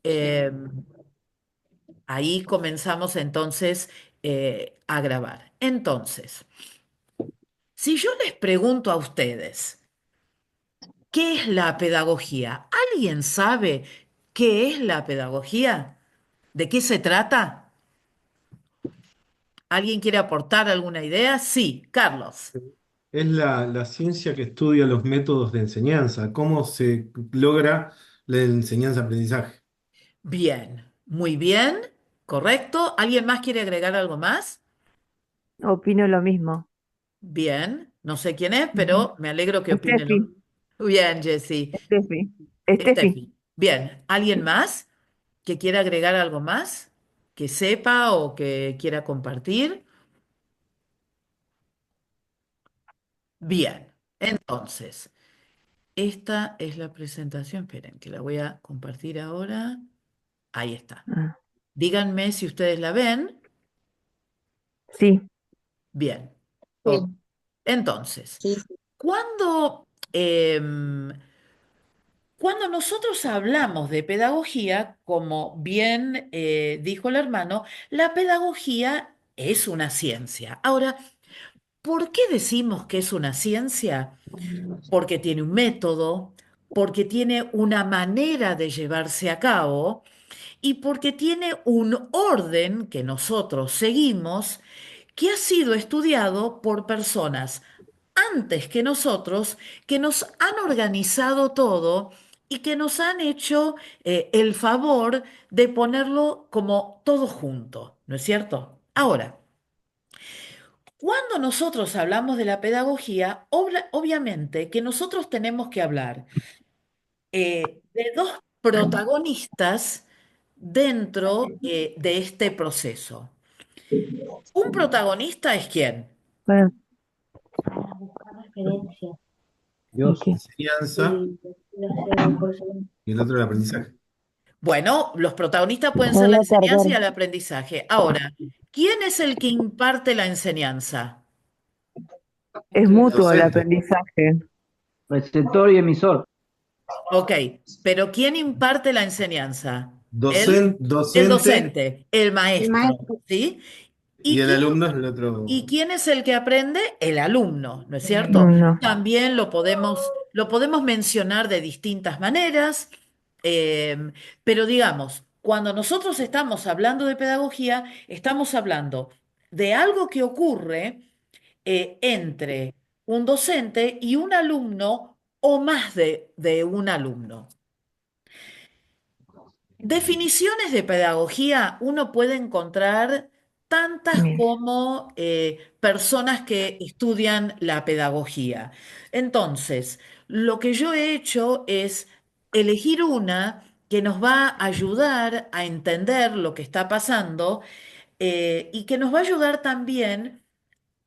Eh, Ahí comenzamos entonces a grabar. Entonces, si yo les pregunto a ustedes, ¿qué es la pedagogía? ¿Alguien sabe qué es la pedagogía? ¿De qué se trata? ¿Alguien quiere aportar alguna idea? Sí, Carlos. Es la ciencia que estudia los métodos de enseñanza, cómo se logra la enseñanza-aprendizaje. Bien, muy bien, correcto. ¿Alguien más quiere agregar algo más? Opino lo mismo. Bien, no sé quién es, Ujú. pero me alegro que opine lo. Steffi, Bien, Jessy. Steffi, Steffi. Steffi. Bien, ¿alguien más que quiera agregar algo más? ¿Que sepa o que quiera compartir? Bien, entonces, esta es la presentación. Esperen, que la voy a compartir ahora. Ahí está. Ah, Díganme si ustedes la ven. sí, Bien. Ok. Sí, Entonces, sí, sí. cuando, em, cuando nosotros hablamos de pedagogía, como bien dijo el hermano, la pedagogía es una ciencia. Ahora, ¿por qué decimos que es una ciencia? Porque tiene un método, porque tiene una manera de llevarse a cabo y porque tiene un orden que nosotros seguimos que ha sido estudiado por personas antes que nosotros, que nos han organizado todo y que nos han hecho el favor de ponerlo como todo junto, ¿no es cierto? Ahora, cuando nosotros hablamos de la pedagogía, obviamente que nosotros tenemos que hablar de dos protagonistas dentro de este proceso. Un protagonista es quién. bueno, Para buscar referencias ¿y Dios, qué? enseñanza y hacer cosas. y el otro el aprendizaje. Bueno, los protagonistas pueden ser la Voy a enseñanza y perder. el aprendizaje. Ahora, ¿quién es el que imparte la enseñanza? Es El mutuo el docente, aprendizaje. Receptor y emisor. Ok, pero ¿quién imparte la enseñanza? El docente docente, el El maestro, maestro. ¿sí? y ¿Y el quién alumno es el ¿Y otro. quién es el que aprende? El alumno, ¿no es cierto? No, no. También lo podemos mencionar de distintas maneras, eh, pero digamos, cuando nosotros estamos hablando de pedagogía, estamos hablando de algo que ocurre entre un docente y un alumno o más de un alumno. Definiciones de pedagogía uno puede encontrar tantas Bien. como personas que estudian la pedagogía. Entonces, lo que yo he hecho es elegir una que nos va a ayudar a entender lo que está pasando y que nos va a ayudar también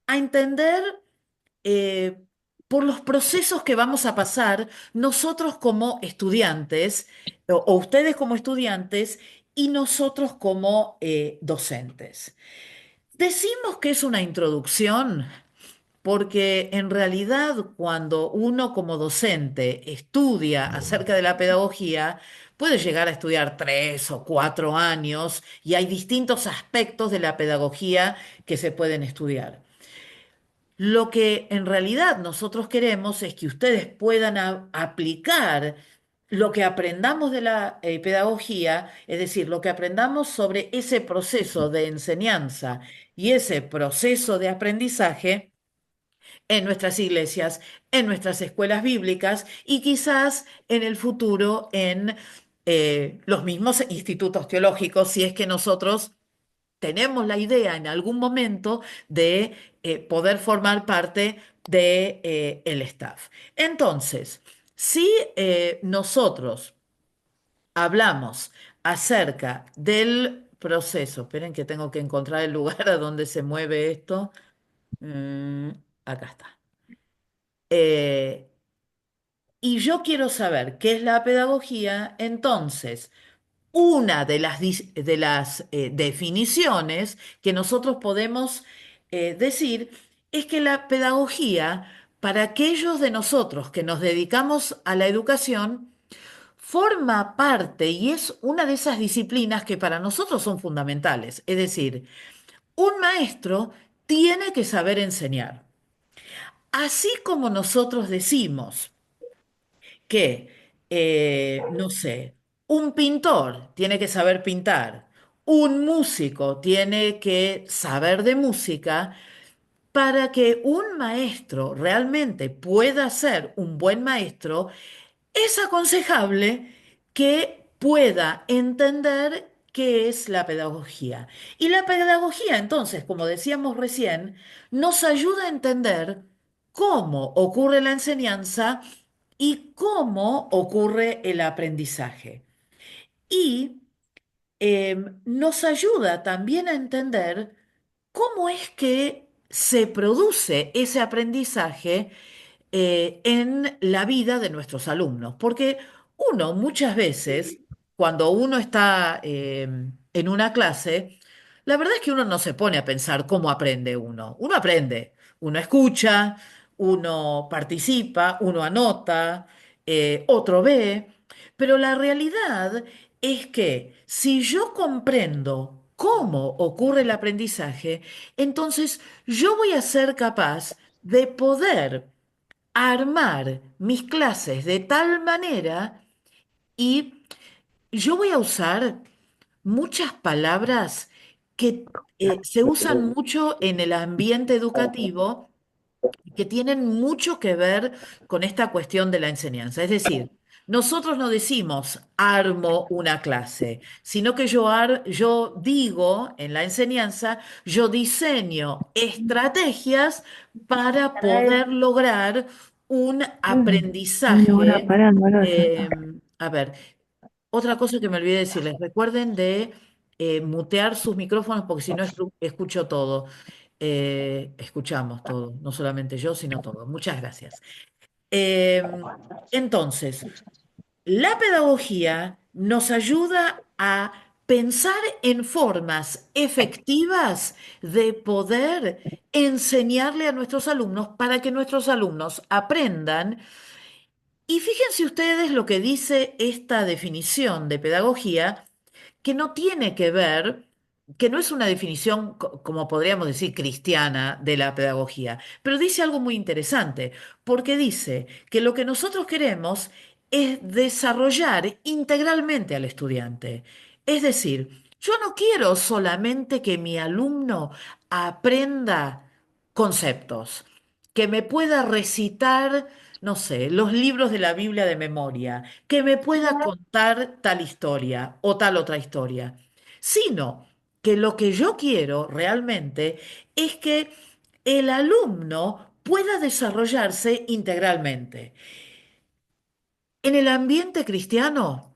a entender eh, por los procesos que vamos a pasar nosotros como estudiantes, o ustedes como estudiantes, y nosotros como docentes. Decimos que es una introducción porque en realidad cuando uno como docente estudia acerca de la pedagogía, puede llegar a estudiar 3 o 4 años y hay distintos aspectos de la pedagogía que se pueden estudiar. Lo que en realidad nosotros queremos es que ustedes puedan aplicar lo que aprendamos de la pedagogía, es decir, lo que aprendamos sobre ese proceso de enseñanza y ese proceso de aprendizaje en nuestras iglesias, en nuestras escuelas bíblicas y quizás en el futuro en los mismos institutos teológicos, si es que nosotros tenemos la idea en algún momento de poder formar parte de, el staff. Entonces, si nosotros hablamos acerca del proceso, esperen que tengo que encontrar el lugar a donde se mueve esto. Mm, Acá está. Eh, y yo quiero saber qué es la pedagogía, entonces una de las definiciones que nosotros podemos decir es que la pedagogía, para aquellos de nosotros que nos dedicamos a la educación, forma parte y es una de esas disciplinas que para nosotros son fundamentales. Es decir, un maestro tiene que saber enseñar. Así como nosotros decimos que, no sé, un pintor tiene que saber pintar, un músico tiene que saber de música, para que un maestro realmente pueda ser un buen maestro, es aconsejable que pueda entender qué es la pedagogía. Y la pedagogía, entonces, como decíamos recién, nos ayuda a entender cómo ocurre la enseñanza y cómo ocurre el aprendizaje. Y nos ayuda también a entender cómo es que se produce ese aprendizaje en la vida de nuestros alumnos. Porque uno muchas veces, cuando uno está en una clase, la verdad es que uno no se pone a pensar cómo aprende uno. Uno aprende, uno escucha, uno participa, uno anota, otro ve, pero la realidad es que si yo comprendo cómo ocurre el aprendizaje, entonces yo voy a ser capaz de poder armar mis clases de tal manera y yo voy a usar muchas palabras que se usan mucho en el ambiente educativo que tienen mucho que ver con esta cuestión de la enseñanza. Es decir, nosotros no decimos armo una clase, sino que yo digo en la enseñanza, yo diseño estrategias para poder lograr un Una hora aprendizaje. parando, ahora eh, a ver, otra cosa que me olvidé decirles, recuerden de mutear sus micrófonos porque si no escucho todo. Escuchamos todo, no solamente yo, sino todo. Muchas gracias. Eh, entonces, la pedagogía nos ayuda a pensar en formas efectivas de poder enseñarle a nuestros alumnos para que nuestros alumnos aprendan. Y fíjense ustedes lo que dice esta definición de pedagogía que no tiene que ver, que no es una definición, como podríamos decir, cristiana de la pedagogía, pero dice algo muy interesante, porque dice que lo que nosotros queremos es desarrollar integralmente al estudiante. Es decir, yo no quiero solamente que mi alumno aprenda conceptos, que me pueda recitar, no sé, los libros de la Biblia de memoria, que me pueda contar tal historia o tal otra historia, sino que lo que yo quiero realmente es que el alumno pueda desarrollarse integralmente. En el ambiente cristiano,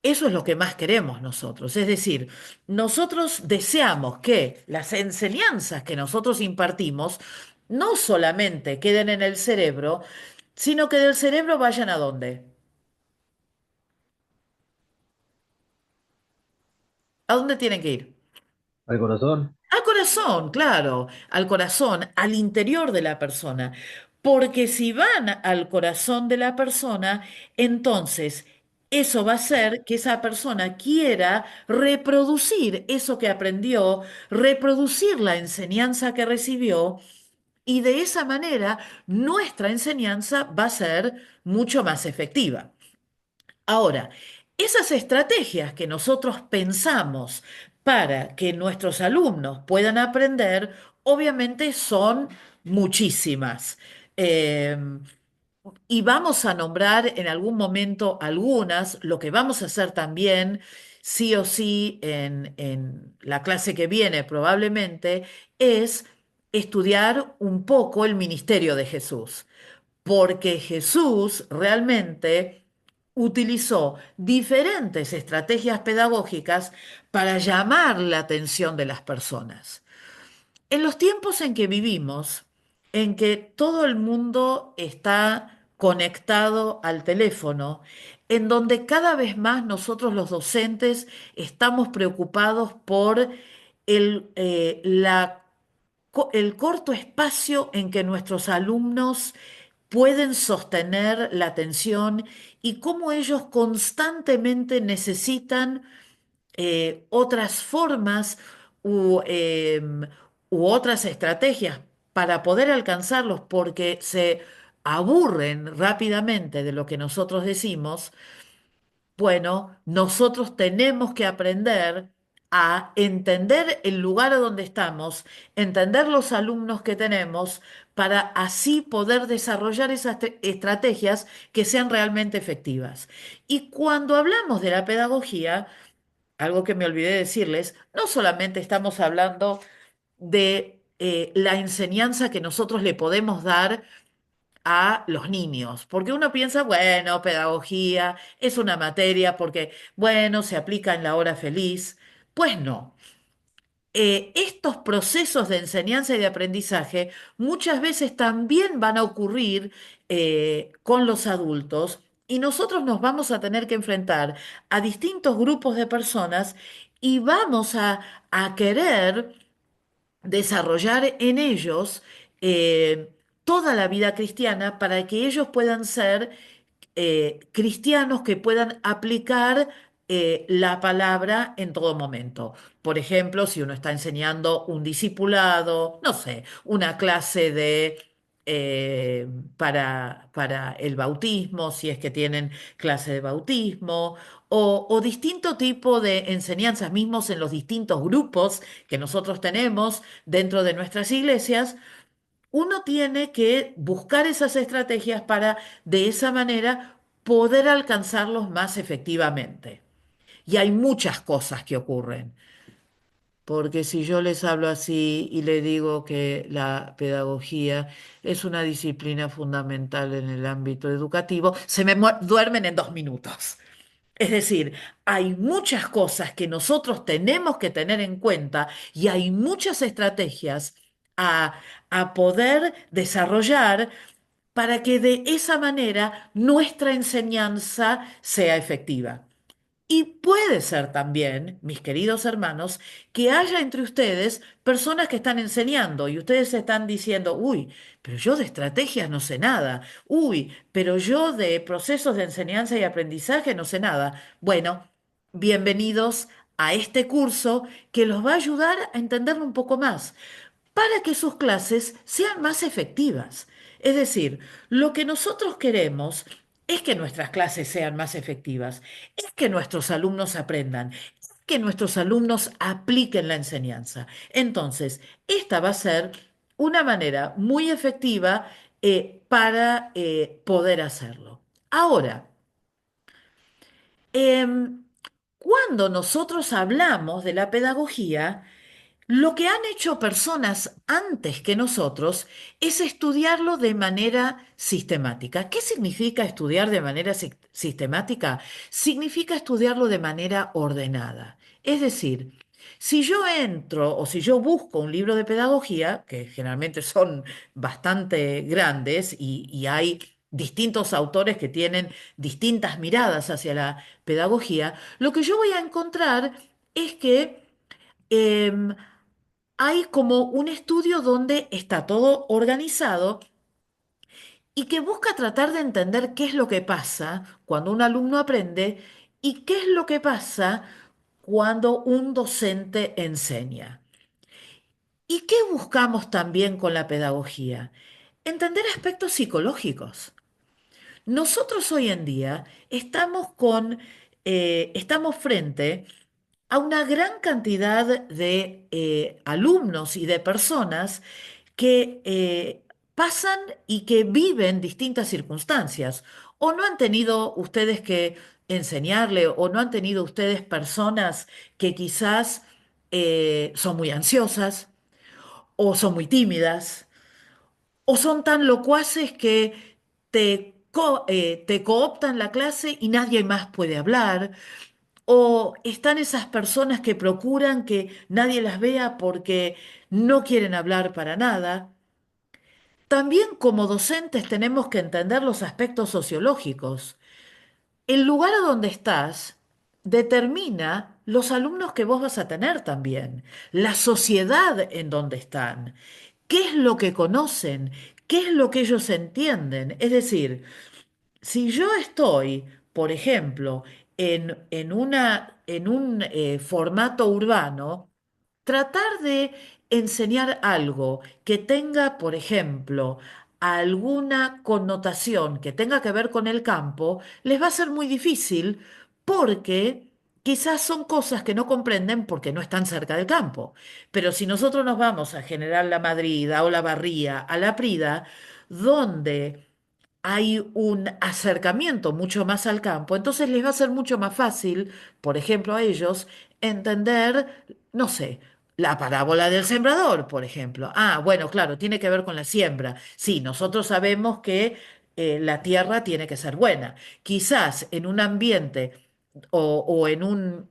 eso es lo que más queremos nosotros. Es decir, nosotros deseamos que las enseñanzas que nosotros impartimos no solamente queden en el cerebro, sino que del cerebro vayan a dónde. ¿A dónde tienen que ir? al corazón. Al corazón, claro, al corazón, al interior de la persona. Porque si van al corazón de la persona, entonces eso va a hacer que esa persona quiera reproducir eso que aprendió, reproducir la enseñanza que recibió, y de esa manera nuestra enseñanza va a ser mucho más efectiva. Ahora, esas estrategias que nosotros pensamos para que nuestros alumnos puedan aprender, obviamente son muchísimas. Eh, y vamos a nombrar en algún momento algunas. Lo que vamos a hacer también, sí o sí, en la clase que viene probablemente, es estudiar un poco el ministerio de Jesús, porque Jesús realmente utilizó diferentes estrategias pedagógicas para llamar la atención de las personas. En los tiempos en que vivimos, en que todo el mundo está conectado al teléfono, en donde cada vez más nosotros los docentes estamos preocupados por el corto espacio en que nuestros alumnos pueden sostener la atención y cómo ellos constantemente necesitan otras formas u, u otras estrategias para poder alcanzarlos porque se aburren rápidamente de lo que nosotros decimos. Bueno, nosotros tenemos que aprender a entender el lugar a donde estamos, entender los alumnos que tenemos, para así poder desarrollar esas estrategias que sean realmente efectivas. Y cuando hablamos de la pedagogía, algo que me olvidé decirles, no solamente estamos hablando de la enseñanza que nosotros le podemos dar a los niños, porque uno piensa, bueno, pedagogía es una materia porque, bueno, se aplica en la hora feliz. Pues no. Estos procesos de enseñanza y de aprendizaje muchas veces también van a ocurrir con los adultos y nosotros nos vamos a tener que enfrentar a distintos grupos de personas y vamos a querer desarrollar en ellos toda la vida cristiana para que ellos puedan ser cristianos que puedan aplicar la palabra en todo momento. Por ejemplo, si uno está enseñando un discipulado, no sé, una clase de... para el bautismo, si es que tienen clase de bautismo, o distinto tipo de enseñanzas mismos en los distintos grupos que nosotros tenemos dentro de nuestras iglesias, uno tiene que buscar esas estrategias para de esa manera poder alcanzarlos más efectivamente. Y hay muchas cosas que ocurren, porque si yo les hablo así y le digo que la pedagogía es una disciplina fundamental en el ámbito educativo, se me duermen en 2 minutos. Es decir, hay muchas cosas que nosotros tenemos que tener en cuenta y hay muchas estrategias a, a poder desarrollar para que de esa manera nuestra enseñanza sea efectiva. Y puede ser también, mis queridos hermanos, que haya entre ustedes personas que están enseñando y ustedes están diciendo, uy, pero yo de estrategias no sé nada, uy, pero yo de procesos de enseñanza y aprendizaje no sé nada. Bueno, bienvenidos a este curso que los va a ayudar a entenderlo un poco más para que sus clases sean más efectivas. Es decir, lo que nosotros queremos es que nuestras clases sean más efectivas, es que nuestros alumnos aprendan, es que nuestros alumnos apliquen la enseñanza. Entonces, esta va a ser una manera muy efectiva para poder hacerlo. Ahora, em, cuando nosotros hablamos de la pedagogía, lo que han hecho personas antes que nosotros es estudiarlo de manera sistemática. ¿Qué significa estudiar de manera sistemática? Significa estudiarlo de manera ordenada. Es decir, si yo entro o si yo busco un libro de pedagogía, que generalmente son bastante grandes y hay distintos autores que tienen distintas miradas hacia la pedagogía, lo que yo voy a encontrar es que em, hay como un estudio donde está todo organizado y que busca tratar de entender qué es lo que pasa cuando un alumno aprende y qué es lo que pasa cuando un docente enseña. ¿Y qué buscamos también con la pedagogía? Entender aspectos psicológicos. Nosotros hoy en día estamos frente a una gran cantidad de alumnos y de personas que pasan y que viven distintas circunstancias. O no han tenido ustedes que enseñarle, o no han tenido ustedes personas que quizás son muy ansiosas, o son muy tímidas, o son tan locuaces que te cooptan la clase y nadie más puede hablar. O están esas personas que procuran que nadie las vea porque no quieren hablar para nada. También como docentes tenemos que entender los aspectos sociológicos. El lugar a donde estás determina los alumnos que vos vas a tener también, la sociedad en donde están, qué es lo que conocen, qué es lo que ellos entienden. Es decir, si yo estoy, por ejemplo, en un formato urbano, tratar de enseñar algo que tenga, por ejemplo, alguna connotación que tenga que ver con el campo, les va a ser muy difícil porque quizás son cosas que no comprenden porque no están cerca del campo. Pero si nosotros nos vamos a General La Madrid, o La Barría, a La Prida, donde hay un acercamiento mucho más al campo, entonces les va a ser mucho más fácil, por ejemplo, a ellos entender, no sé, la parábola del sembrador, por ejemplo. Ah, bueno, claro, tiene que ver con la siembra. Sí, nosotros sabemos que la tierra tiene que ser buena. Quizás en un ambiente o en un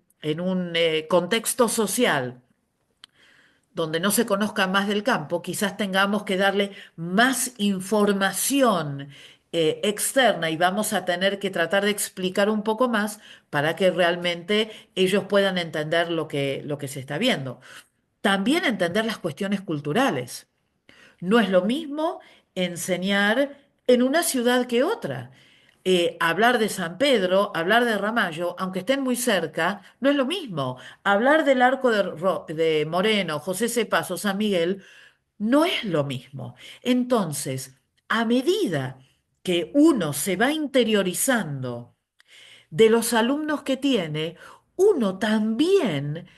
contexto social donde no se conozca más del campo, quizás tengamos que darle más información externa y vamos a tener que tratar de explicar un poco más para que realmente ellos puedan entender lo que se está viendo. También entender las cuestiones culturales. No es lo mismo enseñar en una ciudad que otra. Hablar de San Pedro, hablar de Ramallo, aunque estén muy cerca, no es lo mismo. Hablar del Arco de Moreno, José Cepaso, San Miguel, no es lo mismo. Entonces, a medida que uno se va interiorizando de los alumnos que tiene, uno también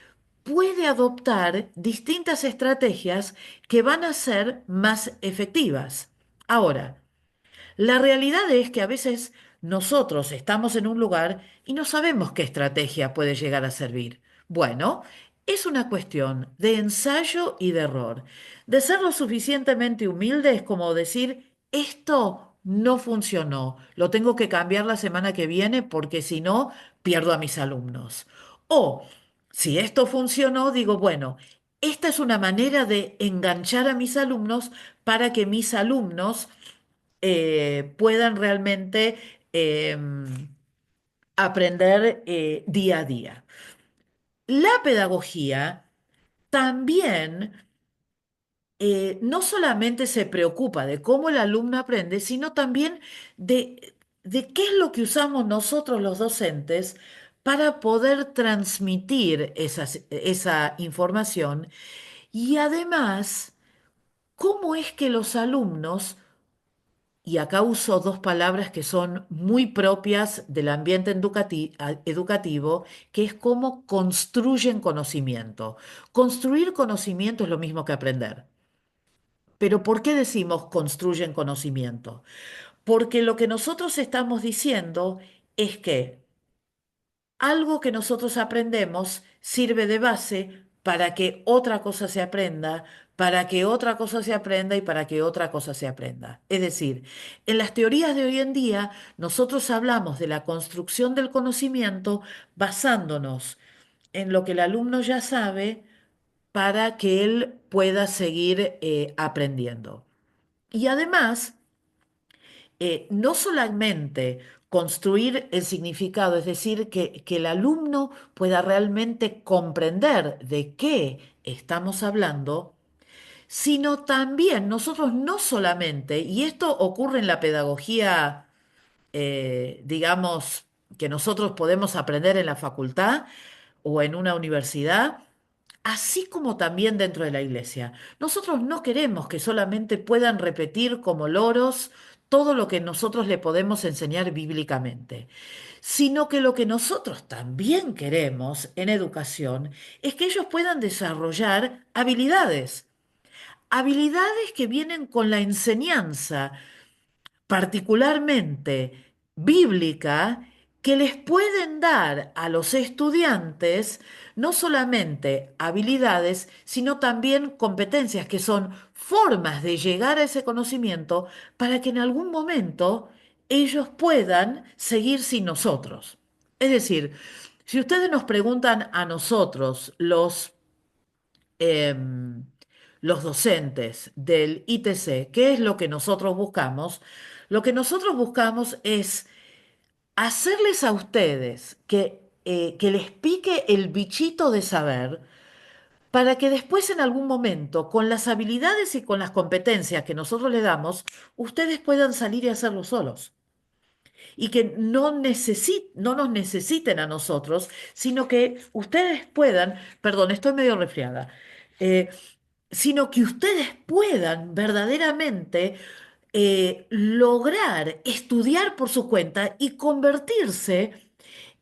puede adoptar distintas estrategias que van a ser más efectivas. Ahora, la realidad es que a veces nosotros estamos en un lugar y no sabemos qué estrategia puede llegar a servir. Bueno, es una cuestión de ensayo y de error, de ser lo suficientemente humildes como decir, esto no funcionó, lo tengo que cambiar la semana que viene porque si no, pierdo a mis alumnos. O, si esto funcionó, digo, bueno, esta es una manera de enganchar a mis alumnos para que mis alumnos puedan realmente eh, aprender día a día. La pedagogía también no solamente se preocupa de cómo el alumno aprende, sino también de qué es lo que usamos nosotros los docentes para poder transmitir esa información y además cómo es que los alumnos, y acá uso dos palabras que son muy propias del ambiente educativo, que es cómo construyen conocimiento. Construir conocimiento es lo mismo que aprender. Pero ¿por qué decimos construyen conocimiento? Porque lo que nosotros estamos diciendo es que algo que nosotros aprendemos sirve de base para que otra cosa se aprenda, para que otra cosa se aprenda y para que otra cosa se aprenda. Es decir, en las teorías de hoy en día, nosotros hablamos de la construcción del conocimiento basándonos en lo que el alumno ya sabe para que él pueda seguir aprendiendo. Y además, no solamente construir el significado, es decir, que el alumno pueda realmente comprender de qué estamos hablando, sino también nosotros no solamente, y esto ocurre en la pedagogía, digamos, que nosotros podemos aprender en la facultad o en una universidad, así como también dentro de la iglesia. Nosotros no queremos que solamente puedan repetir como loros todo lo que nosotros le podemos enseñar bíblicamente, sino que lo que nosotros también queremos en educación es que ellos puedan desarrollar habilidades, habilidades que vienen con la enseñanza particularmente bíblica, que les pueden dar a los estudiantes no solamente habilidades, sino también competencias, que son formas de llegar a ese conocimiento para que en algún momento ellos puedan seguir sin nosotros. Es decir, si ustedes nos preguntan a nosotros, em, los docentes del ITC, ¿qué es lo que nosotros buscamos? Lo que nosotros buscamos es hacerles a ustedes que les pique el bichito de saber para que después en algún momento, con las habilidades y con las competencias que nosotros le damos, ustedes puedan salir y hacerlo solos. Y que no nos necesiten a nosotros, sino que ustedes puedan, perdón, estoy medio resfriada, eh, sino que ustedes puedan verdaderamente lograr estudiar por su cuenta y convertirse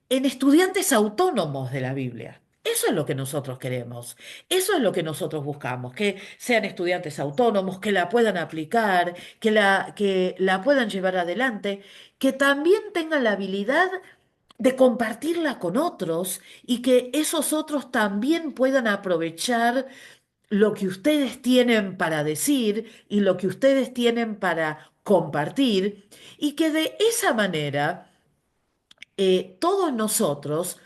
en estudiantes autónomos de la Biblia. Eso es lo que nosotros queremos, eso es lo que nosotros buscamos, que sean estudiantes autónomos, que la puedan aplicar, que la puedan llevar adelante, que también tengan la habilidad de compartirla con otros y que esos otros también puedan aprovechar lo que ustedes tienen para decir y lo que ustedes tienen para compartir y que de esa manera todos nosotros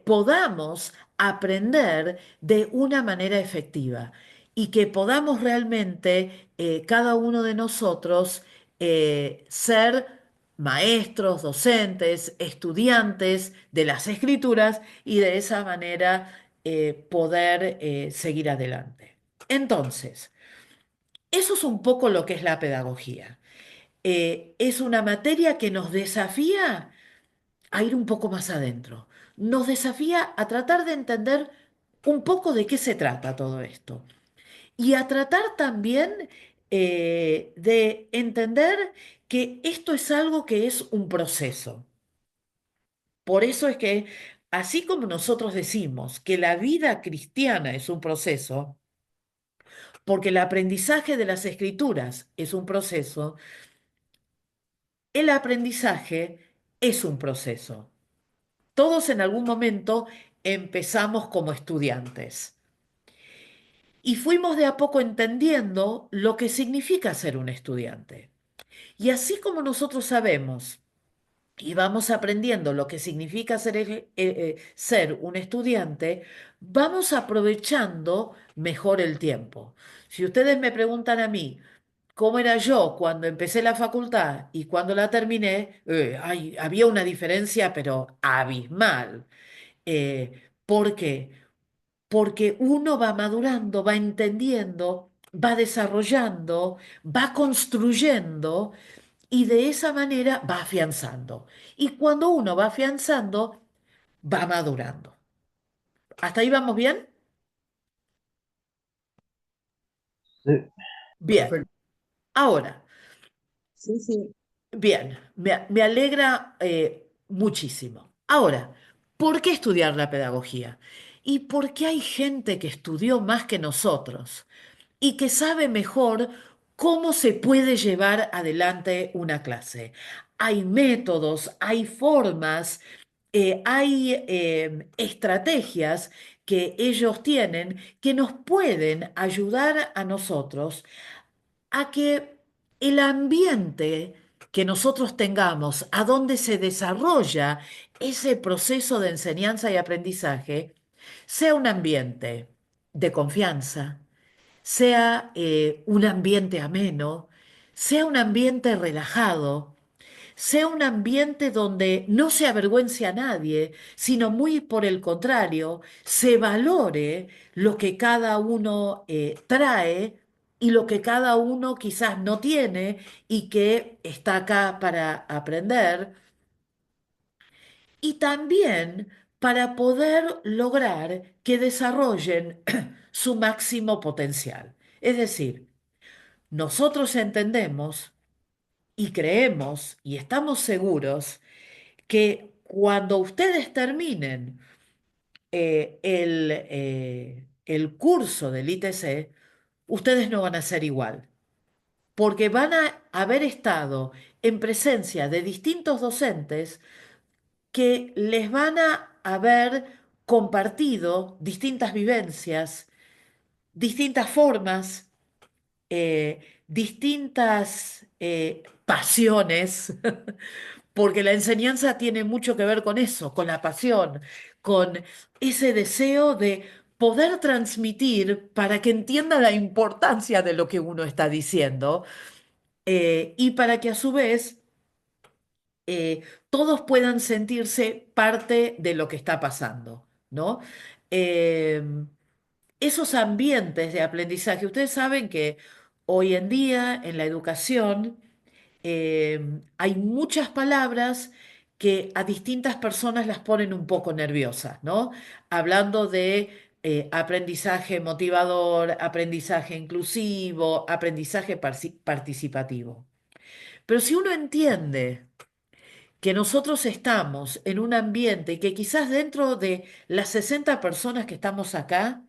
podamos aprender de una manera efectiva y que podamos realmente cada uno de nosotros ser maestros, docentes, estudiantes de las escrituras y de esa manera poder seguir adelante. Entonces, eso es un poco lo que es la pedagogía. Es una materia que nos desafía a ir un poco más adentro. Nos desafía a tratar de entender un poco de qué se trata todo esto. Y a tratar también de entender que esto es algo que es un proceso. Por eso es que, así como nosotros decimos que la vida cristiana es un proceso, porque el aprendizaje de las escrituras es un proceso, el aprendizaje es un proceso. Todos en algún momento empezamos como estudiantes y fuimos de a poco entendiendo lo que significa ser un estudiante. Y así como nosotros sabemos y vamos aprendiendo lo que significa ser un estudiante, vamos aprovechando mejor el tiempo. Si ustedes me preguntan a mí, ¿cómo era yo cuando empecé la facultad y cuando la terminé? Había una diferencia, pero abismal. ¿Por qué? Porque uno va madurando, va entendiendo, va desarrollando, va construyendo y de esa manera va afianzando. Y cuando uno va afianzando, va madurando. ¿Hasta ahí vamos bien? Sí. Bien. Ahora, Sí, sí. bien, me alegra muchísimo. Ahora, ¿por qué estudiar la pedagogía? Y por qué hay gente que estudió más que nosotros y que sabe mejor cómo se puede llevar adelante una clase. Hay métodos, hay formas, hay estrategias que ellos tienen que nos pueden ayudar a nosotros a que el ambiente que nosotros tengamos, a donde se desarrolla ese proceso de enseñanza y aprendizaje, sea un ambiente de confianza, sea un ambiente ameno, sea un ambiente relajado, sea un ambiente donde no se avergüence a nadie, sino muy por el contrario, se valore lo que cada uno trae y lo que cada uno quizás no tiene y que está acá para aprender, y también para poder lograr que desarrollen su máximo potencial. Es decir, nosotros entendemos y creemos y estamos seguros que cuando ustedes terminen el curso del ITC, ustedes no van a ser igual, porque van a haber estado en presencia de distintos docentes que les van a haber compartido distintas vivencias, distintas formas, distintas pasiones, porque la enseñanza tiene mucho que ver con eso, con la pasión, con ese deseo de poder transmitir para que entienda la importancia de lo que uno está diciendo y para que a su vez todos puedan sentirse parte de lo que está pasando, ¿no? Eh, esos ambientes de aprendizaje. Ustedes saben que hoy en día en la educación hay muchas palabras que a distintas personas las ponen un poco nerviosas, ¿no? Hablando de aprendizaje motivador, aprendizaje inclusivo, aprendizaje participativo. Pero si uno entiende que nosotros estamos en un ambiente y que quizás dentro de las 60 personas que estamos acá,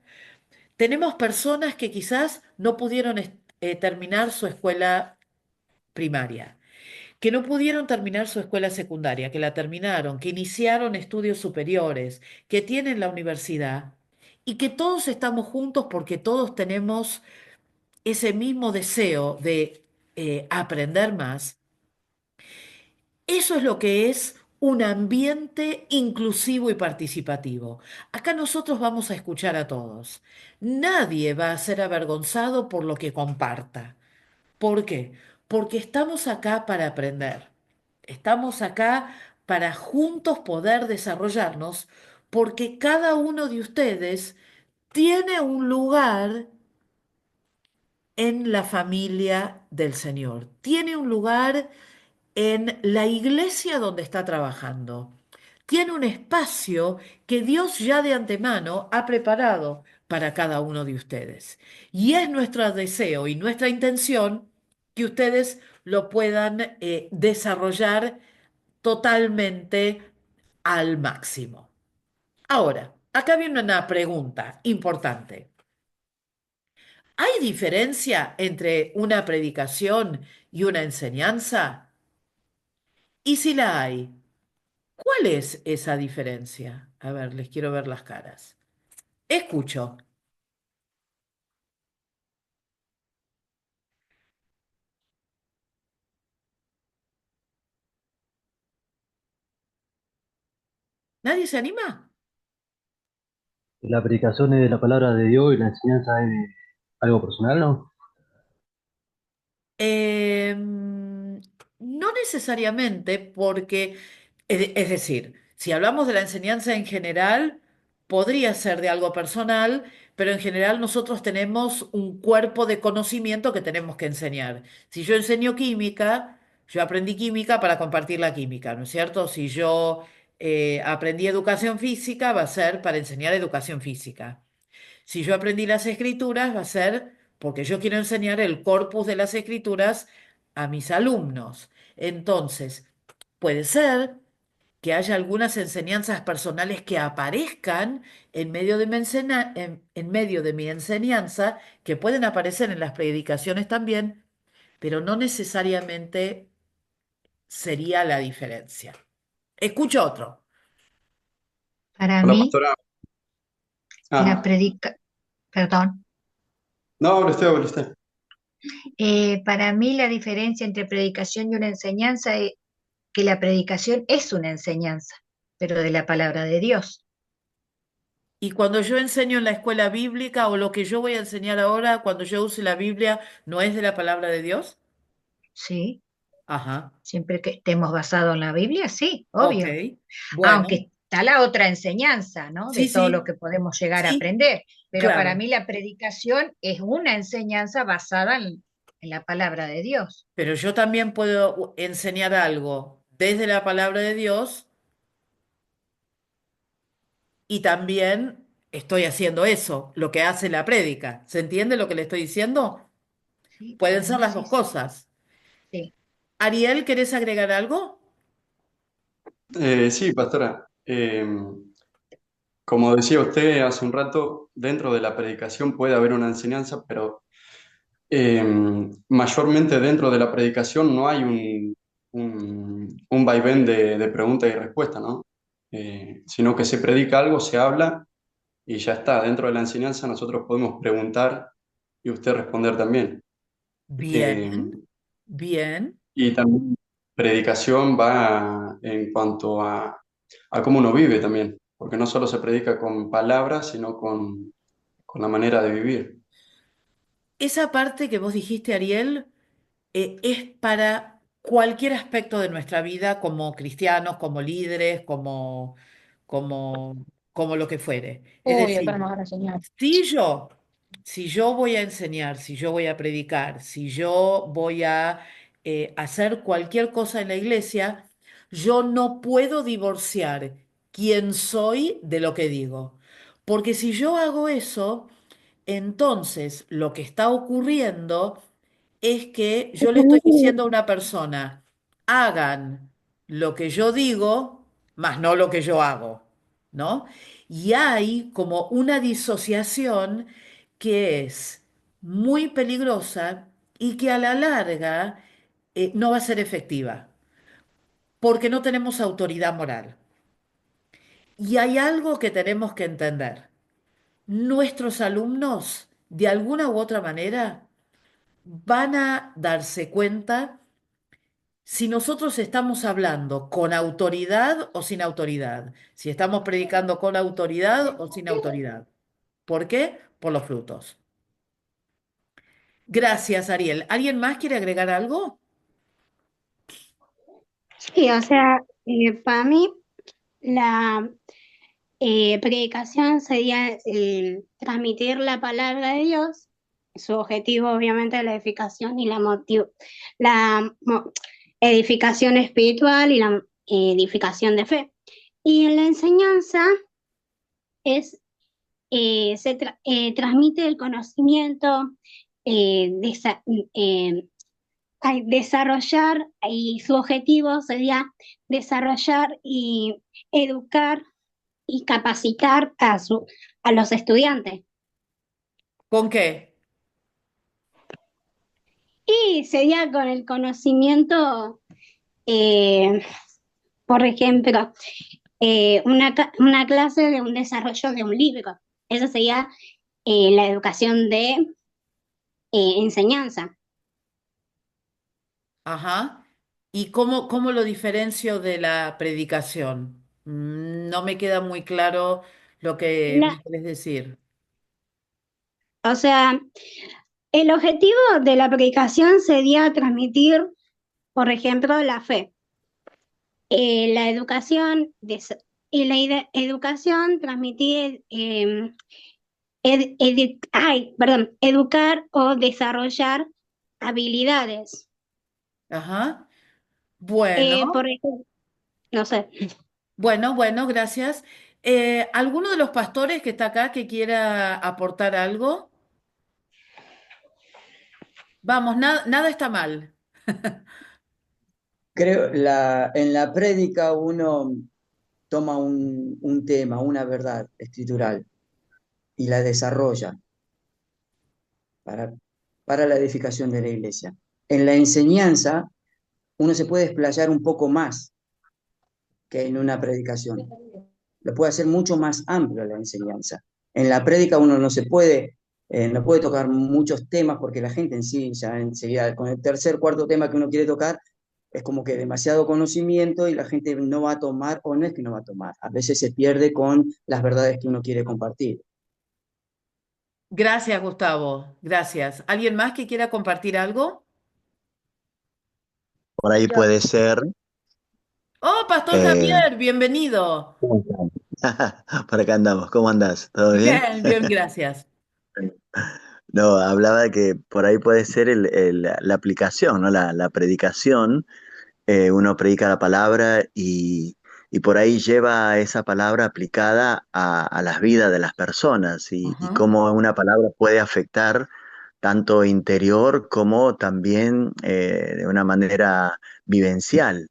tenemos personas que quizás no pudieron terminar su escuela primaria, que no pudieron terminar su escuela secundaria, que la terminaron, que iniciaron estudios superiores, que tienen la universidad y que todos estamos juntos porque todos tenemos ese mismo deseo de aprender más. Eso es lo que es un ambiente inclusivo y participativo. Acá nosotros vamos a escuchar a todos. Nadie va a ser avergonzado por lo que comparta. ¿Por qué? Porque estamos acá para aprender. Estamos acá para juntos poder desarrollarnos, porque cada uno de ustedes tiene un lugar en la familia del Señor, tiene un lugar en la iglesia donde está trabajando. Tiene un espacio que Dios ya de antemano ha preparado para cada uno de ustedes. Y es nuestro deseo y nuestra intención que ustedes lo puedan desarrollar totalmente al máximo. Ahora, acá viene una pregunta importante. ¿Hay diferencia entre una predicación y una enseñanza? Y si la hay, ¿cuál es esa diferencia? A ver, les quiero ver las caras. Escucho. ¿Nadie se anima? La predicación es de la palabra de Dios y la enseñanza es de algo personal, ¿no? No necesariamente porque, es decir, si hablamos de la enseñanza en general, podría ser de algo personal, pero en general nosotros tenemos un cuerpo de conocimiento que tenemos que enseñar. Si yo enseño química, yo aprendí química para compartir la química, ¿no es cierto? Si yo aprendí educación física, va a ser para enseñar educación física. Si yo aprendí las escrituras, va a ser porque yo quiero enseñar el corpus de las escrituras a mis alumnos. Entonces, puede ser que haya algunas enseñanzas personales que aparezcan en medio de en medio de mi enseñanza, que pueden aparecer en las predicaciones también, pero no necesariamente sería la diferencia. Escucho otro. Para Hola, mí, pastora. la Ah, predica, perdón, no, hable usted. para mí la diferencia entre predicación y una enseñanza es que la predicación es una enseñanza, pero de la palabra de Dios, Y cuando yo enseño en la escuela bíblica o lo que yo voy a enseñar ahora, cuando yo use la Biblia, ¿no es de la palabra de Dios? ¿sí? Ajá, Siempre que estemos basados en la Biblia, sí, ok. obvio. Bueno, Aunque está la otra enseñanza, ¿no? De sí, todo lo sí, que podemos llegar a sí, aprender, pero para claro. mí la predicación es una enseñanza basada en la palabra de Dios. Pero yo también puedo enseñar algo desde la palabra de Dios y también estoy haciendo eso, lo que hace la prédica. ¿Se entiende lo que le estoy diciendo? Sí, Pueden para ser mí las sí, dos cosas. sí. Ariel, ¿querés agregar algo? Sí, pastora. Como decía usted hace un rato, dentro de la predicación puede haber una enseñanza, pero eh, mayormente dentro de la predicación no hay un vaivén de pregunta y respuesta, ¿no? Sino que se predica algo, se habla y ya está. Dentro de la enseñanza nosotros podemos preguntar y usted responder también. Eh, Bien, bien. Y también predicación va en cuanto a cómo uno vive también, porque no solo se predica con palabras, sino con la manera de vivir. Esa parte que vos dijiste, Ariel, es para cualquier aspecto de nuestra vida como cristianos, como líderes, como como lo que fuere. Es Uy, acá no decir, me van a enseñar. si yo, si yo voy a enseñar, si yo voy a predicar, si yo voy a hacer cualquier cosa en la iglesia, yo no puedo divorciar quién soy de lo que digo. Porque si yo hago eso, entonces lo que está ocurriendo es que yo le estoy diciendo a una persona, hagan lo que yo digo, más no lo que yo hago, ¿no? Y hay como una disociación que es muy peligrosa y que a la larga no va a ser efectiva, porque no tenemos autoridad moral. Y hay algo que tenemos que entender. Nuestros alumnos, de alguna u otra manera, van a darse cuenta si nosotros estamos hablando con autoridad o sin autoridad, si estamos predicando con autoridad o sin autoridad. ¿Por qué? Por los frutos. Gracias, Ariel. ¿Alguien más quiere agregar algo? Sí, o sea, para mí la predicación sería transmitir la palabra de Dios. Su objetivo, obviamente, es la edificación y la edificación espiritual y la edificación de fe. Y en la enseñanza es transmite el conocimiento, eh, desa- eh, desarrollar, y su objetivo sería desarrollar y educar y capacitar a los estudiantes. ¿Con qué? Y sería con el conocimiento, eh, por ejemplo, una clase de un desarrollo de un libro. Eso sería la educación de enseñanza. Ajá. ¿Y cómo lo diferencio de la predicación? No me queda muy claro lo que me La, quieres decir. o sea, el objetivo de la predicación sería transmitir, por ejemplo, la fe. La educación, educación, transmitir, educar o desarrollar habilidades. Ajá. Bueno, Por ejemplo, no sé. bueno, gracias. ¿Alguno de los pastores que está acá que quiera aportar algo? Vamos, nada está mal. Creo, en la prédica uno toma un tema, una verdad escritural y la desarrolla para, para la edificación de la iglesia. En la enseñanza uno se puede explayar un poco más que en una predicación. Lo puede hacer mucho más amplio la enseñanza. En la prédica uno no puede tocar muchos temas porque la gente en sí, ya enseguida, con el tercer, cuarto tema que uno quiere tocar, es como que demasiado conocimiento y la gente no va a tomar, o no es que no va a tomar, a veces se pierde con las verdades que uno quiere compartir. Gracias, Gustavo. Gracias. ¿Alguien más que quiera compartir algo? Por ahí Yo, puede ser, Oh, Pastor eh, Javier, bienvenido. por acá andamos, ¿cómo andás? ¿Todo bien? Bien, bien, gracias. No, hablaba de que por ahí puede ser la aplicación, ¿no? La predicación. Uno predica la palabra y por ahí lleva esa palabra aplicada a las vidas de las personas y Ajá. cómo una palabra puede afectar tanto interior como también de una manera vivencial.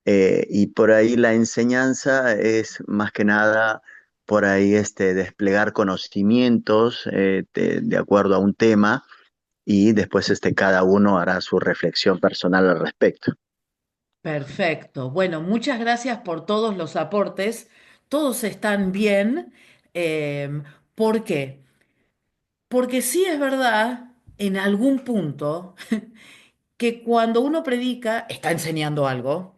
Y por ahí la enseñanza es más que nada por ahí desplegar conocimientos de acuerdo a un tema y después cada uno hará su reflexión personal al respecto. Perfecto. Bueno, muchas gracias por todos los aportes. Todos están bien. ¿Por qué? Porque sí es verdad, en algún punto, que cuando uno predica, está enseñando algo.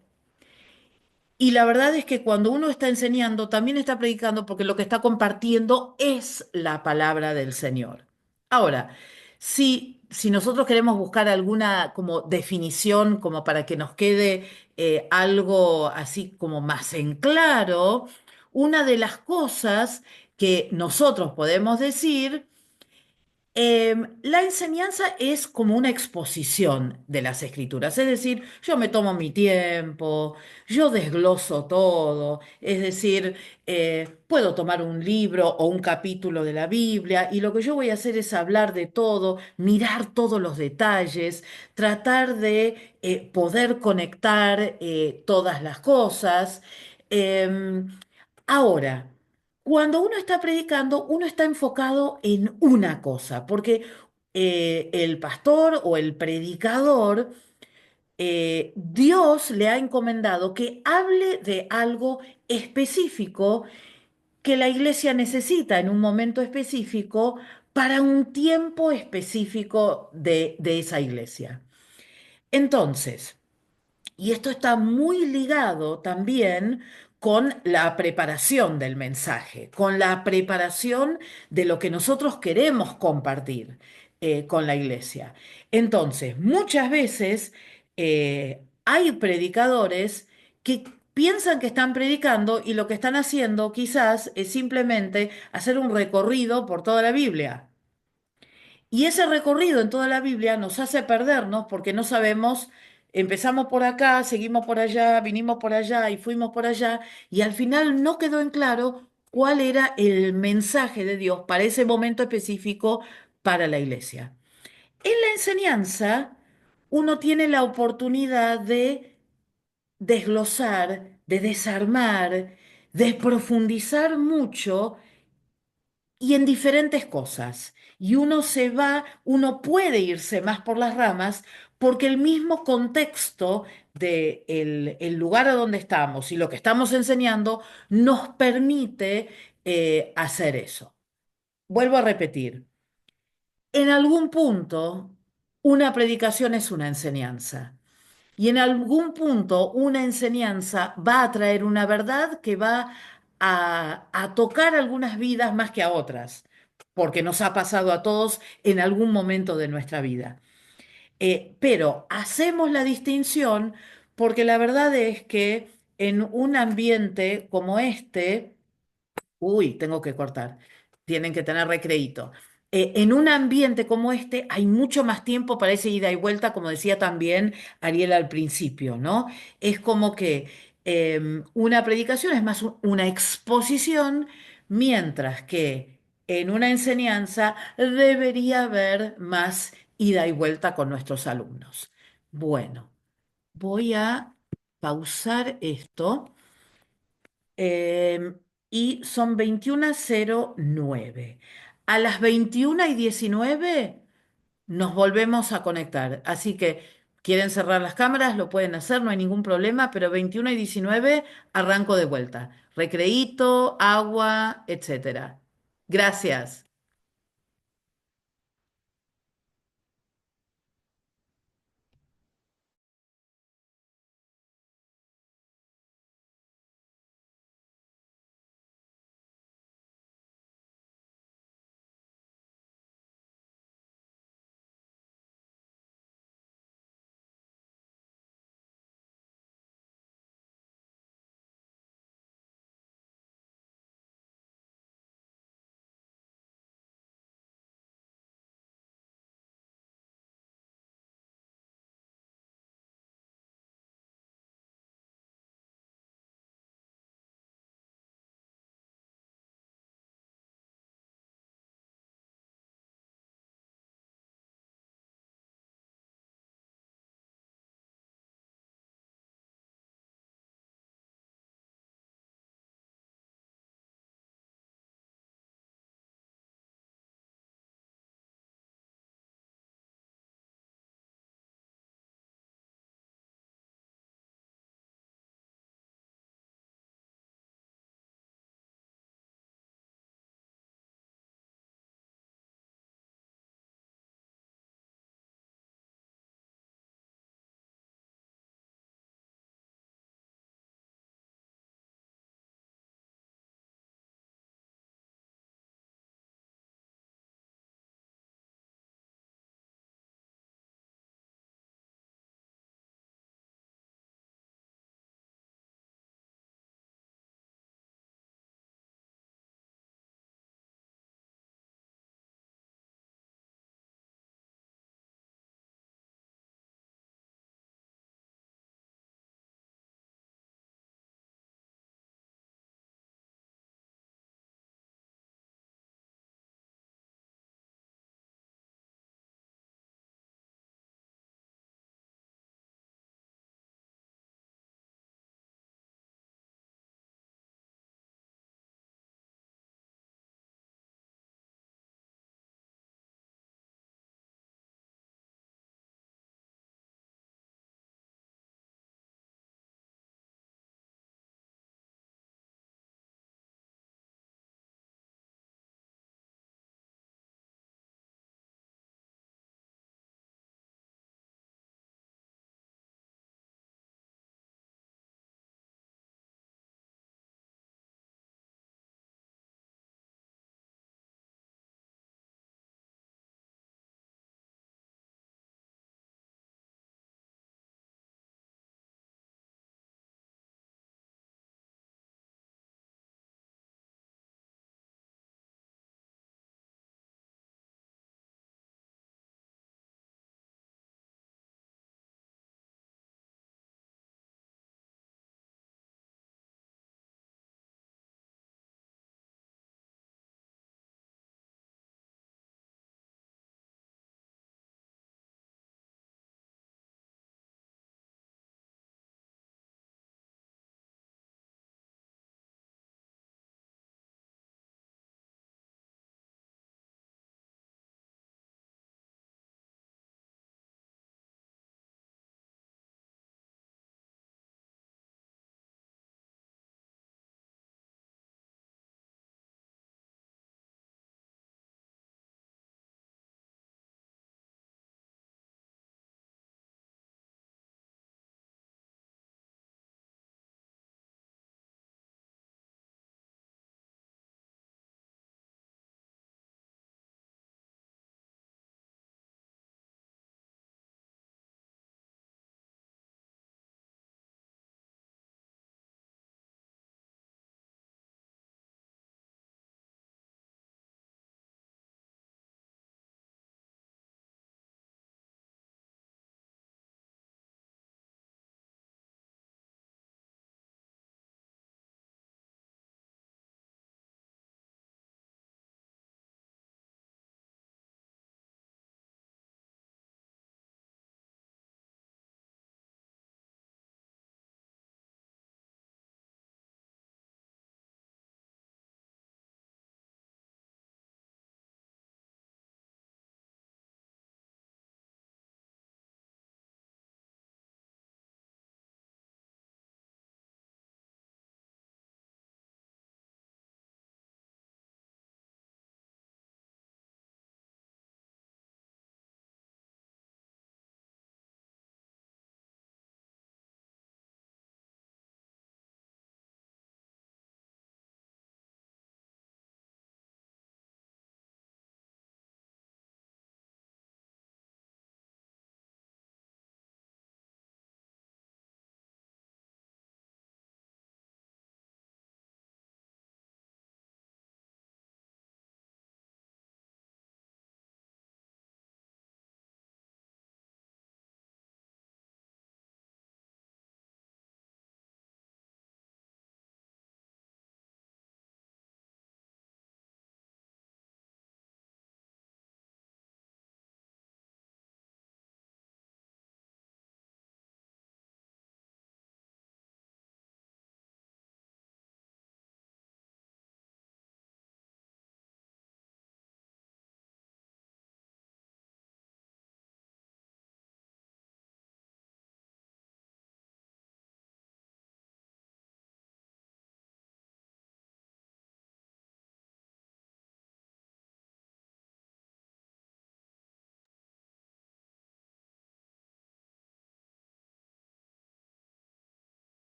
Y la verdad es que cuando uno está enseñando, también está predicando porque lo que está compartiendo es la palabra del Señor. Ahora, si nosotros queremos buscar alguna como definición, como para que nos quede algo así como más en claro, una de las cosas que nosotros podemos decir, la enseñanza es como una exposición de las escrituras, es decir, yo me tomo mi tiempo, yo desgloso todo, es decir, puedo tomar un libro o un capítulo de la Biblia y lo que yo voy a hacer es hablar de todo, mirar todos los detalles, tratar de poder conectar todas las cosas. Em, Ahora, cuando uno está predicando, uno está enfocado en una cosa, porque el pastor o el predicador, Dios le ha encomendado que hable de algo específico que la iglesia necesita en un momento específico para un tiempo específico de esa iglesia. Entonces, y esto está muy ligado también con la preparación del mensaje, con la preparación de lo que nosotros queremos compartir con la iglesia. Entonces, muchas veces hay predicadores que piensan que están predicando y lo que están haciendo quizás es simplemente hacer un recorrido por toda la Biblia. Y ese recorrido en toda la Biblia nos hace perdernos porque no sabemos, empezamos por acá, seguimos por allá, vinimos por allá y fuimos por allá, y al final no quedó en claro cuál era el mensaje de Dios para ese momento específico para la iglesia. En la enseñanza, uno tiene la oportunidad de desglosar, de desarmar, de profundizar mucho y en diferentes cosas. Y uno se va, uno puede irse más por las ramas porque el mismo contexto de el lugar a donde estamos y lo que estamos enseñando nos permite hacer eso. Vuelvo a repetir, en algún punto una predicación es una enseñanza. Y en algún punto una enseñanza va a traer una verdad que va a tocar algunas vidas más que a otras, porque nos ha pasado a todos en algún momento de nuestra vida. Pero hacemos la distinción porque la verdad es que en un ambiente como este, uy, tengo que cortar. Tienen que tener recreíto. En un ambiente como este hay mucho más tiempo para esa ida y vuelta, como decía también Ariel al principio, ¿no? Es como que una predicación es más una exposición, mientras que en una enseñanza debería haber más ida y vuelta con nuestros alumnos. Bueno, voy a pausar esto. Eh, y son 21:09. A las 21:19 nos volvemos a conectar. Así que quieren cerrar las cámaras, lo pueden hacer, no hay ningún problema, pero 21:19 arranco de vuelta. Recreíto, agua, etcétera. Gracias.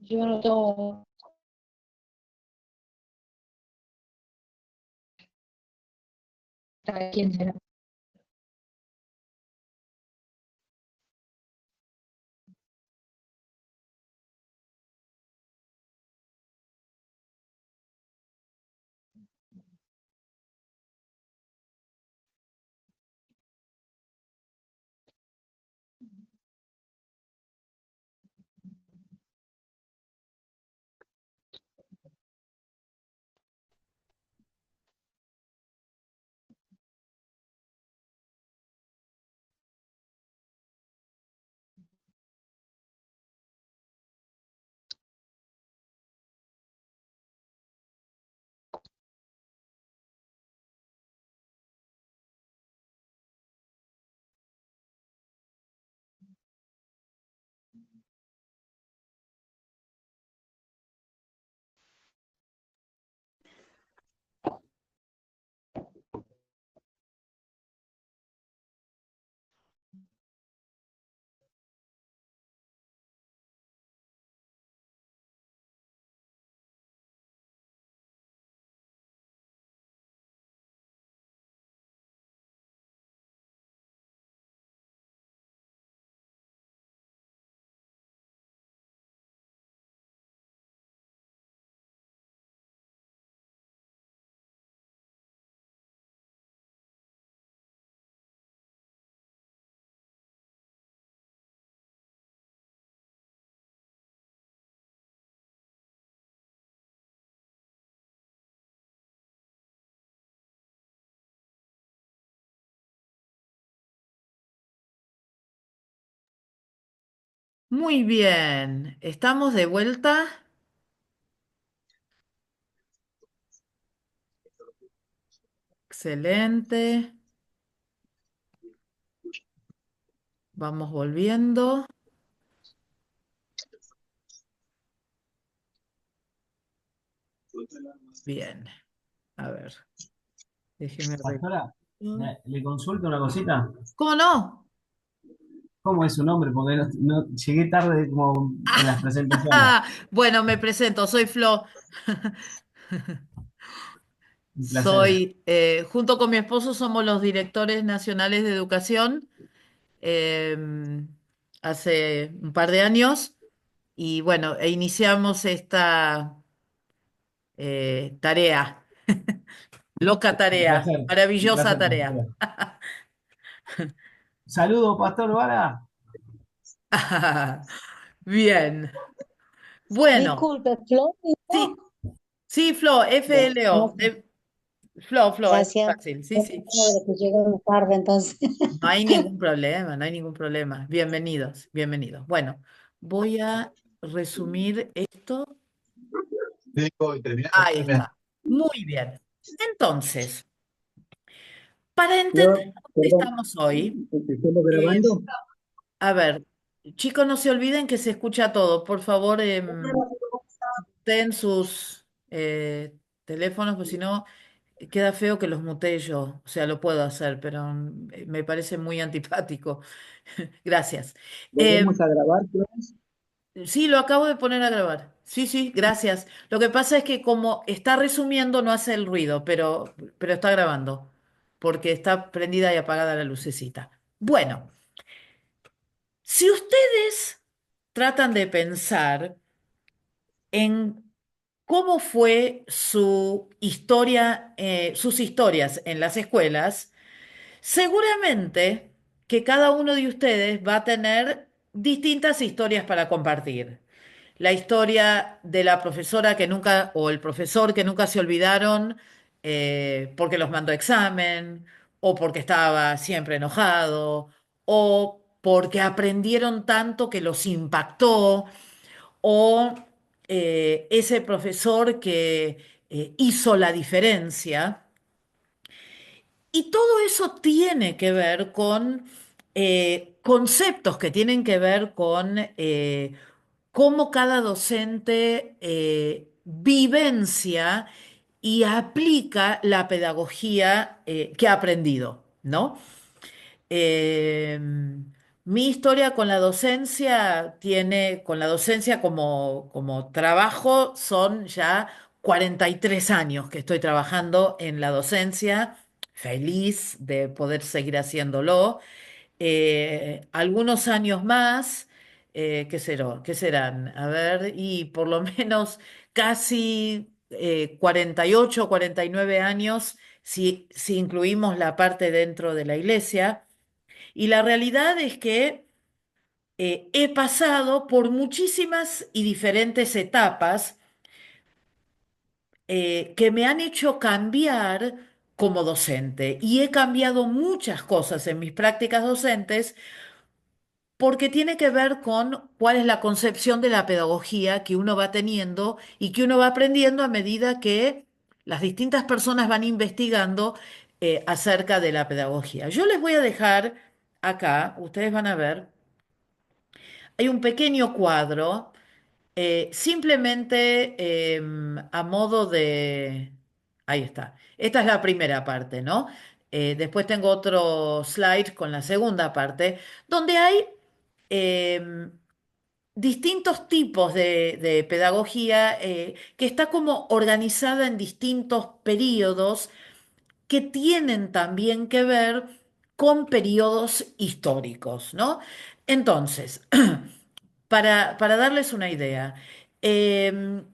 Yo no tengo. ¿Quién será? Muy bien, estamos de vuelta. Excelente. Vamos volviendo. Bien, a ver, déjeme revisar. Pastora, le consulto una cosita. ¿Cómo no? ¿Cómo es su nombre? Porque llegué tarde como en las presentaciones. Bueno, me presento, soy Flo. Un placer. Junto con mi esposo, somos los directores nacionales de educación eh, hace un par de años y bueno, iniciamos esta tarea, loca Un tarea, placer. Un maravillosa placer, tarea. pastora. Saludos, Pastor Vara. Bien, bueno, Disculpe, Flor, sí, ¿no? sí, Flo, Ya, FLO, gracias. Flo, es Gracias. fácil, sí, Es sí. bueno de que lleguemos tarde, entonces. No hay ningún problema, no hay ningún problema. Bienvenidos, bienvenidos. Bueno, voy a resumir esto. Ahí está. Muy bien. Entonces, para entender Flor, dónde perdón, estamos hoy, ¿estamos eh, grabando? a ver, chicos, no se olviden que se escucha todo. Por favor, ten sus teléfonos, pues si no, queda feo que los mutee yo. O sea, lo puedo hacer, pero me parece muy antipático. Gracias. Eh, ¿Volvemos a grabar, Flor? Sí, lo acabo de poner a grabar. Sí, sí, gracias. Lo que pasa es que como está resumiendo no hace el ruido, pero está grabando, porque está prendida y apagada la lucecita. Bueno, si ustedes tratan de pensar en cómo fue su historia, sus historias en las escuelas, seguramente que cada uno de ustedes va a tener distintas historias para compartir. La historia de la profesora que nunca, o el profesor que nunca se olvidaron porque los mandó a examen, o porque estaba siempre enojado, o porque aprendieron tanto que los impactó, o ese profesor que hizo la diferencia. Y todo eso tiene que ver con conceptos que tienen que ver con cómo cada docente vivencia y aplica la pedagogía que ha aprendido, ¿no? Eh, Mi historia con la docencia con la docencia como trabajo, son ya 43 años que estoy trabajando en la docencia, feliz de poder seguir haciéndolo. Algunos años más, ¿qué serán? A ver, y por lo menos casi 48, 49 años, si incluimos la parte dentro de la iglesia. Y la realidad es que he pasado por muchísimas y diferentes etapas que me han hecho cambiar como docente. Y he cambiado muchas cosas en mis prácticas docentes porque tiene que ver con cuál es la concepción de la pedagogía que uno va teniendo y que uno va aprendiendo a medida que las distintas personas van investigando acerca de la pedagogía. Yo les voy a dejar acá, ustedes van a ver, hay un pequeño cuadro, simplemente a modo de... Ahí está. Esta es la primera parte, ¿no? Después tengo otro slide con la segunda parte, donde hay em, distintos tipos de pedagogía que está como organizada en distintos periodos que tienen también que ver con periodos históricos, ¿no? Entonces, para darles una idea, em,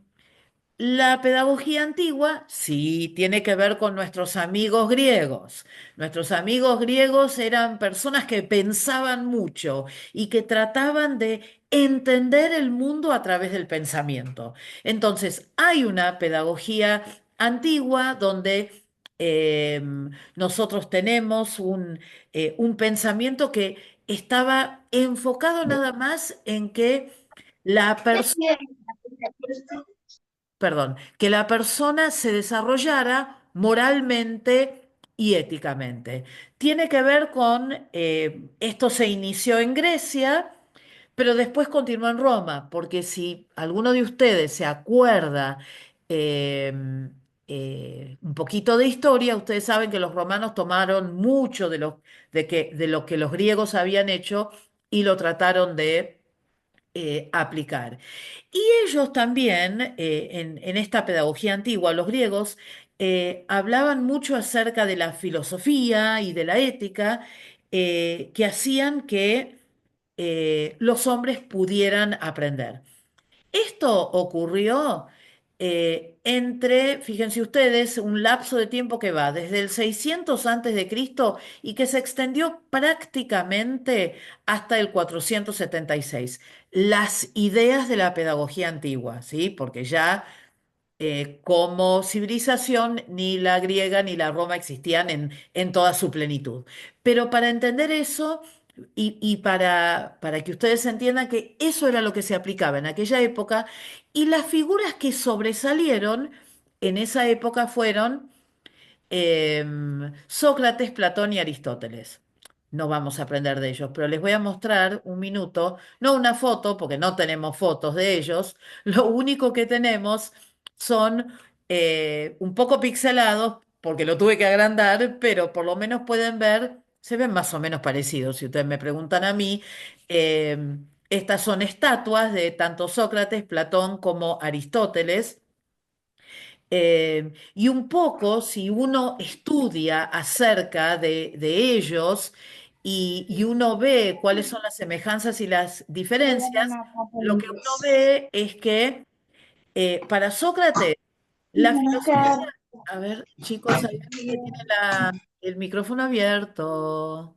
la pedagogía antigua sí tiene que ver con nuestros amigos griegos. Nuestros amigos griegos eran personas que pensaban mucho y que trataban de entender el mundo a través del pensamiento. Entonces, hay una pedagogía antigua donde nosotros tenemos un pensamiento que estaba enfocado nada más en que la persona que la persona se desarrollara moralmente y éticamente. Tiene que ver con, esto se inició en Grecia, pero después continuó en Roma, porque si alguno de ustedes se acuerda eh, un poquito de historia, ustedes saben que los romanos tomaron mucho de lo que los griegos habían hecho y lo trataron de aplicar. Y ellos también, en esta pedagogía antigua, los griegos, hablaban mucho acerca de la filosofía y de la ética, que hacían que los hombres pudieran aprender. Esto ocurrió fíjense ustedes, un lapso de tiempo que va desde el 600 antes de Cristo y que se extendió prácticamente hasta el 476. Las ideas de la pedagogía antigua, ¿sí? Porque ya como civilización ni la griega ni la Roma existían en toda su plenitud. Pero para entender eso y para que ustedes entiendan que eso era lo que se aplicaba en aquella época, y las figuras que sobresalieron en esa época fueron Sócrates, Platón y Aristóteles. No vamos a aprender de ellos, pero les voy a mostrar un minuto, no una foto, porque no tenemos fotos de ellos. Lo único que tenemos son un poco pixelados, porque lo tuve que agrandar, pero por lo menos pueden ver, se ven más o menos parecidos, si ustedes me preguntan a mí. Estas son estatuas de tanto Sócrates, Platón como Aristóteles. Y un poco, si uno estudia acerca de ellos y uno ve cuáles son las semejanzas y las diferencias, lo que uno ve es que para Sócrates, la filosofía, a ver, chicos, hay alguien que tiene el micrófono abierto.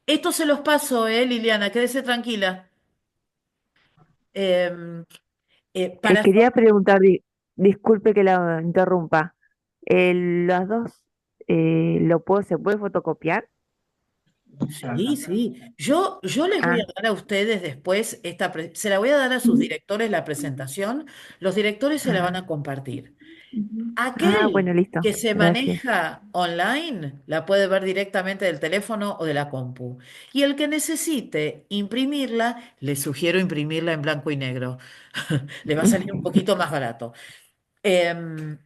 Esto se los paso, Liliana, quédese tranquila. Em, para Quería preguntar, disculpe que la interrumpa, ¿los dos se puede fotocopiar? Sí, sí. Yo les voy a Ah, dar a ustedes después se la voy a dar a sus directores la presentación. Los directores se la van a compartir. bueno, Aquel listo, que se gracias. maneja online la puede ver directamente del teléfono o de la compu. Y el que necesite imprimirla, le sugiero imprimirla en blanco y negro. Le va a salir un poquito más barato. Em,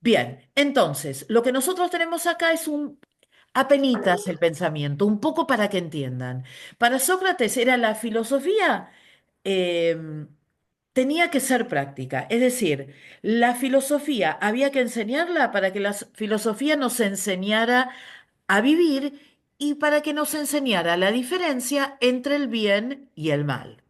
bien, entonces, lo que nosotros tenemos acá es apenitas el pensamiento, un poco para que entiendan. Para Sócrates era la filosofía, eh, tenía que ser práctica, es decir, la filosofía había que enseñarla para que la filosofía nos enseñara a vivir y para que nos enseñara la diferencia entre el bien y el mal.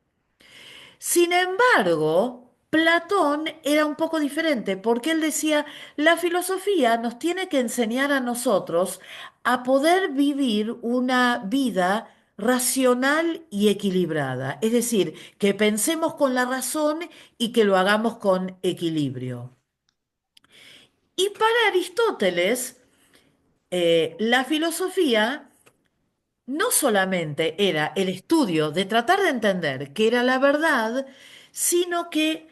Sin embargo, Platón era un poco diferente porque él decía, la filosofía nos tiene que enseñar a nosotros a poder vivir una vida racional y equilibrada, es decir, que pensemos con la razón y que lo hagamos con equilibrio. Y para Aristóteles, la filosofía no solamente era el estudio de tratar de entender qué era la verdad, sino que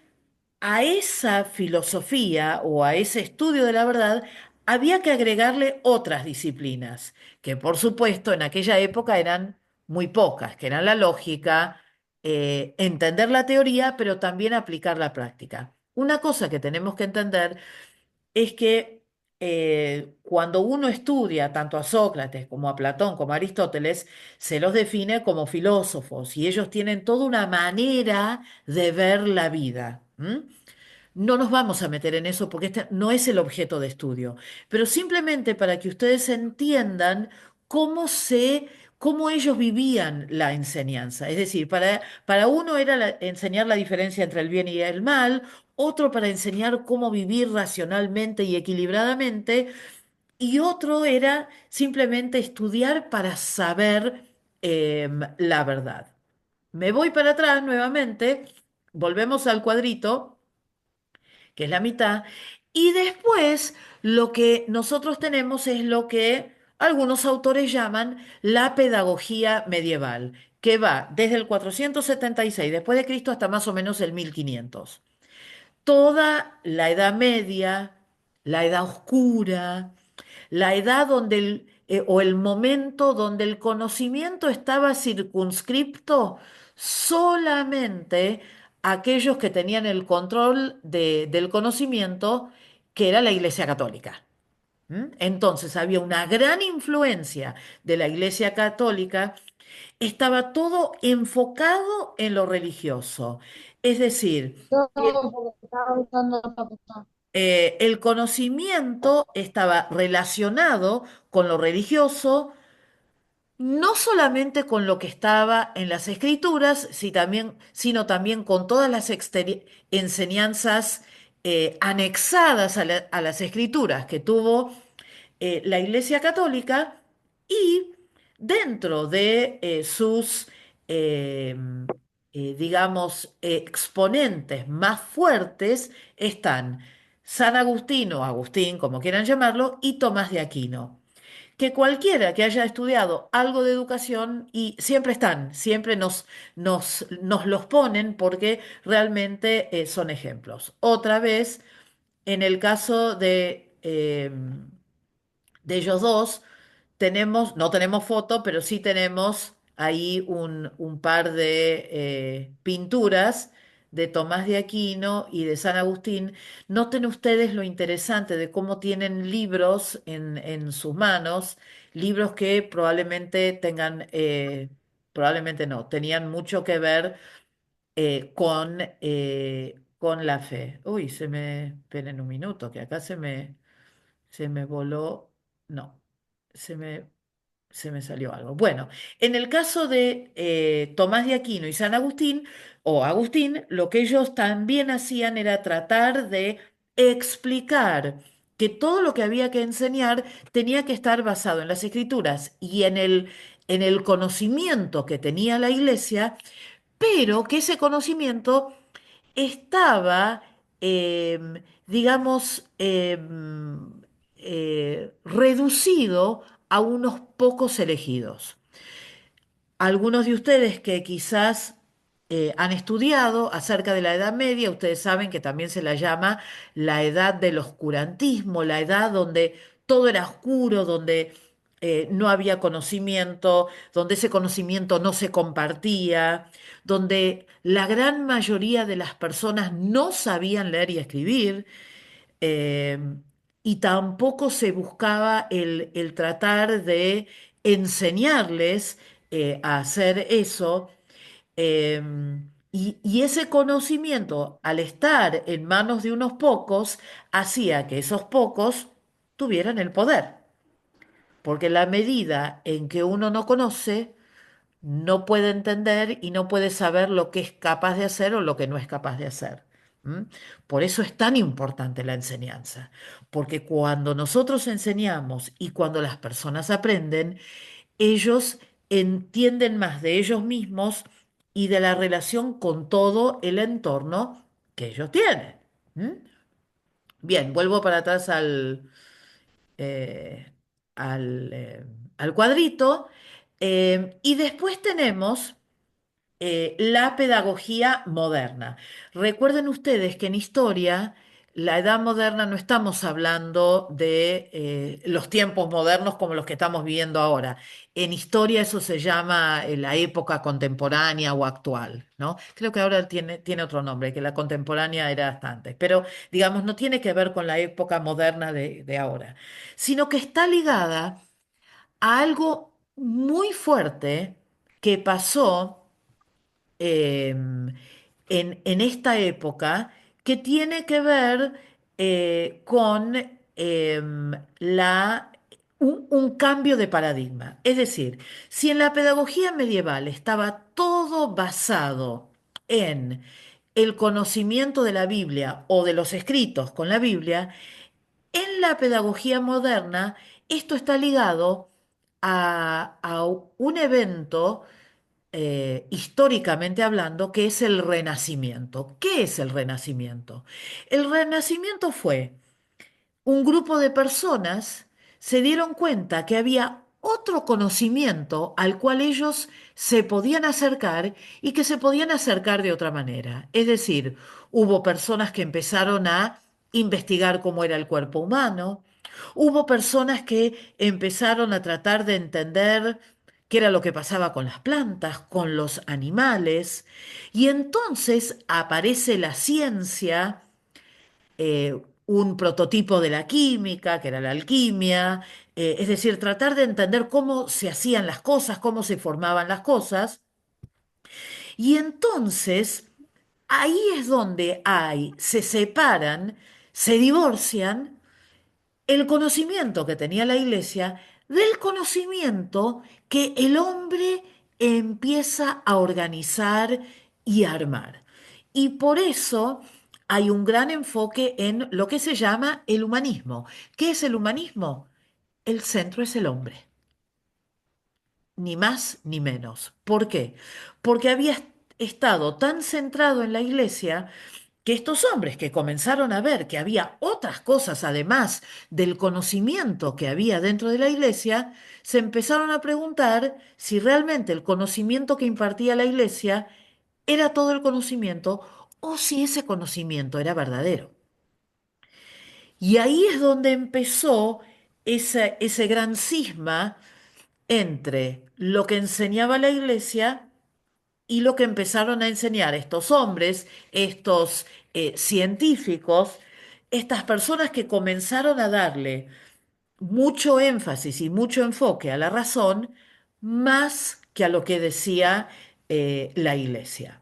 a esa filosofía o a ese estudio de la verdad había que agregarle otras disciplinas, que por supuesto en aquella época eran muy pocas, que eran la lógica, entender la teoría, pero también aplicar la práctica. Una cosa que tenemos que entender es que cuando uno estudia tanto a Sócrates como a Platón como a Aristóteles, se los define como filósofos y ellos tienen toda una manera de ver la vida. ¿M? No nos vamos a meter en eso porque este no es el objeto de estudio, pero simplemente para que ustedes entiendan cómo cómo ellos vivían la enseñanza. Es decir, para uno era enseñar la diferencia entre el bien y el mal, otro para enseñar cómo vivir racionalmente y equilibradamente, y otro era simplemente estudiar para saber la verdad. Me voy para atrás nuevamente, volvemos al cuadrito que es la mitad, y después lo que nosotros tenemos es lo que algunos autores llaman la pedagogía medieval, que va desde el 476 después de Cristo hasta más o menos el 1500. Toda la Edad Media, la Edad Oscura, la edad donde o el momento donde el conocimiento estaba circunscripto solamente a aquellos que tenían el control del conocimiento, que era la Iglesia Católica. ¿Mm? Entonces había una gran influencia de la Iglesia Católica, estaba todo enfocado en lo religioso. Es decir, No, porque estaba usando la facultad. el conocimiento estaba relacionado con lo religioso, no solamente con lo que estaba en las escrituras, sino también con todas las enseñanzas anexadas a las escrituras que tuvo la Iglesia Católica y dentro de sus, eh, digamos, exponentes más fuertes están San Agustín o Agustín, como quieran llamarlo, y Tomás de Aquino, que cualquiera que haya estudiado algo de educación y siempre están, siempre nos los ponen porque realmente son ejemplos. Otra vez, en el caso de ellos dos, no tenemos foto, pero sí tenemos ahí un par de pinturas de Tomás de Aquino y de San Agustín. Noten ustedes lo interesante de cómo tienen libros en sus manos, libros que probablemente probablemente no, tenían mucho que ver con la fe. Uy, esperen un minuto, que acá se me voló, no, se me, se me salió algo. Bueno, en el caso de Tomás de Aquino y San Agustín, o Agustín, lo que ellos también hacían era tratar de explicar que todo lo que había que enseñar tenía que estar basado en las escrituras y en el conocimiento que tenía la iglesia, pero que ese conocimiento estaba, digamos, reducido a unos pocos elegidos. Algunos de ustedes que quizás han estudiado acerca de la Edad Media, ustedes saben que también se la llama la edad del oscurantismo, la edad donde todo era oscuro, donde no había conocimiento, donde ese conocimiento no se compartía, donde la gran mayoría de las personas no sabían leer y escribir. eh, y tampoco se buscaba el tratar de enseñarles a hacer eso. Y ese conocimiento, al estar en manos de unos pocos, hacía que esos pocos tuvieran el poder. Porque la medida en que uno no conoce, no puede entender y no puede saber lo que es capaz de hacer o lo que no es capaz de hacer. ¿M? Por eso es tan importante la enseñanza, porque cuando nosotros enseñamos y cuando las personas aprenden, ellos entienden más de ellos mismos y de la relación con todo el entorno que ellos tienen. ¿M? Bien, vuelvo para atrás eh, al, eh, al cuadrito. Y después tenemos la pedagogía moderna. Recuerden ustedes que en historia, la edad moderna no estamos hablando de los tiempos modernos como los que estamos viviendo ahora. En historia eso se llama la época contemporánea o actual, ¿no? Creo que ahora tiene otro nombre, que la contemporánea era hasta antes, pero digamos, no tiene que ver con la época moderna de ahora, sino que está ligada a algo muy fuerte que pasó en esta época que tiene que ver con un cambio de paradigma. Es decir, si en la pedagogía medieval estaba todo basado en el conocimiento de la Biblia o de los escritos con la Biblia, en la pedagogía moderna esto está ligado a un evento históricamente hablando, que es el Renacimiento. ¿Qué es el Renacimiento? El Renacimiento fue un grupo de personas se dieron cuenta que había otro conocimiento al cual ellos se podían acercar y que se podían acercar de otra manera. Es decir, hubo personas que empezaron a investigar cómo era el cuerpo humano, hubo personas que empezaron a tratar de entender qué era lo que pasaba con las plantas, con los animales, y entonces aparece la ciencia, un prototipo de la química, que era la alquimia, es decir, tratar de entender cómo se hacían las cosas, cómo se formaban las cosas. Y entonces ahí es donde se separan, se divorcian el conocimiento que tenía la iglesia del conocimiento que el hombre empieza a organizar y a armar. Y por eso hay un gran enfoque en lo que se llama el humanismo. ¿Qué es el humanismo? El centro es el hombre, ni más ni menos. ¿Por qué? Porque había estado tan centrado en la iglesia que estos hombres que comenzaron a ver que había otras cosas además del conocimiento que había dentro de la iglesia, se empezaron a preguntar si realmente el conocimiento que impartía la iglesia era todo el conocimiento o si ese conocimiento era verdadero. Y ahí es donde empezó ese gran cisma entre lo que enseñaba la iglesia y lo que empezaron a enseñar estos hombres, estos científicos, estas personas que comenzaron a darle mucho énfasis y mucho enfoque a la razón, más que a lo que decía la iglesia.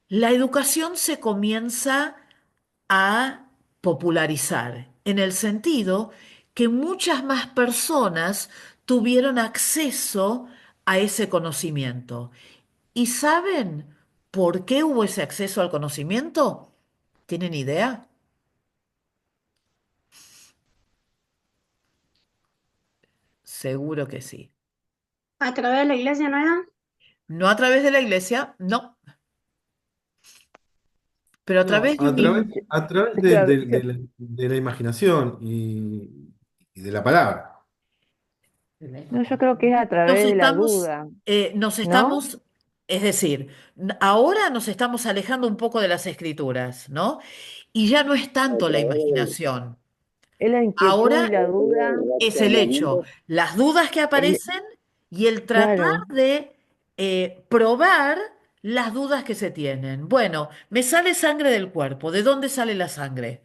La educación se comienza a popularizar en el sentido que muchas más personas tuvieron acceso a ese conocimiento. ¿Y saben por qué hubo ese acceso al conocimiento? ¿Tienen idea? Seguro que sí. A través de la iglesia, ¿no era? No a través de la iglesia, no, pero a No, través de un... a través Yo, de la imaginación y de la palabra. no, yo creo que es a Nos través de la estamos, duda, nos ¿no? estamos, es decir, ahora nos estamos alejando un poco de las escrituras, ¿no? Y ya no es tanto la imaginación. Es la inquietud y Ahora la duda, es el hecho, las dudas que el, aparecen y el tratar claro, de probar las dudas que se tienen. Bueno, me sale sangre del cuerpo. ¿De dónde sale la sangre?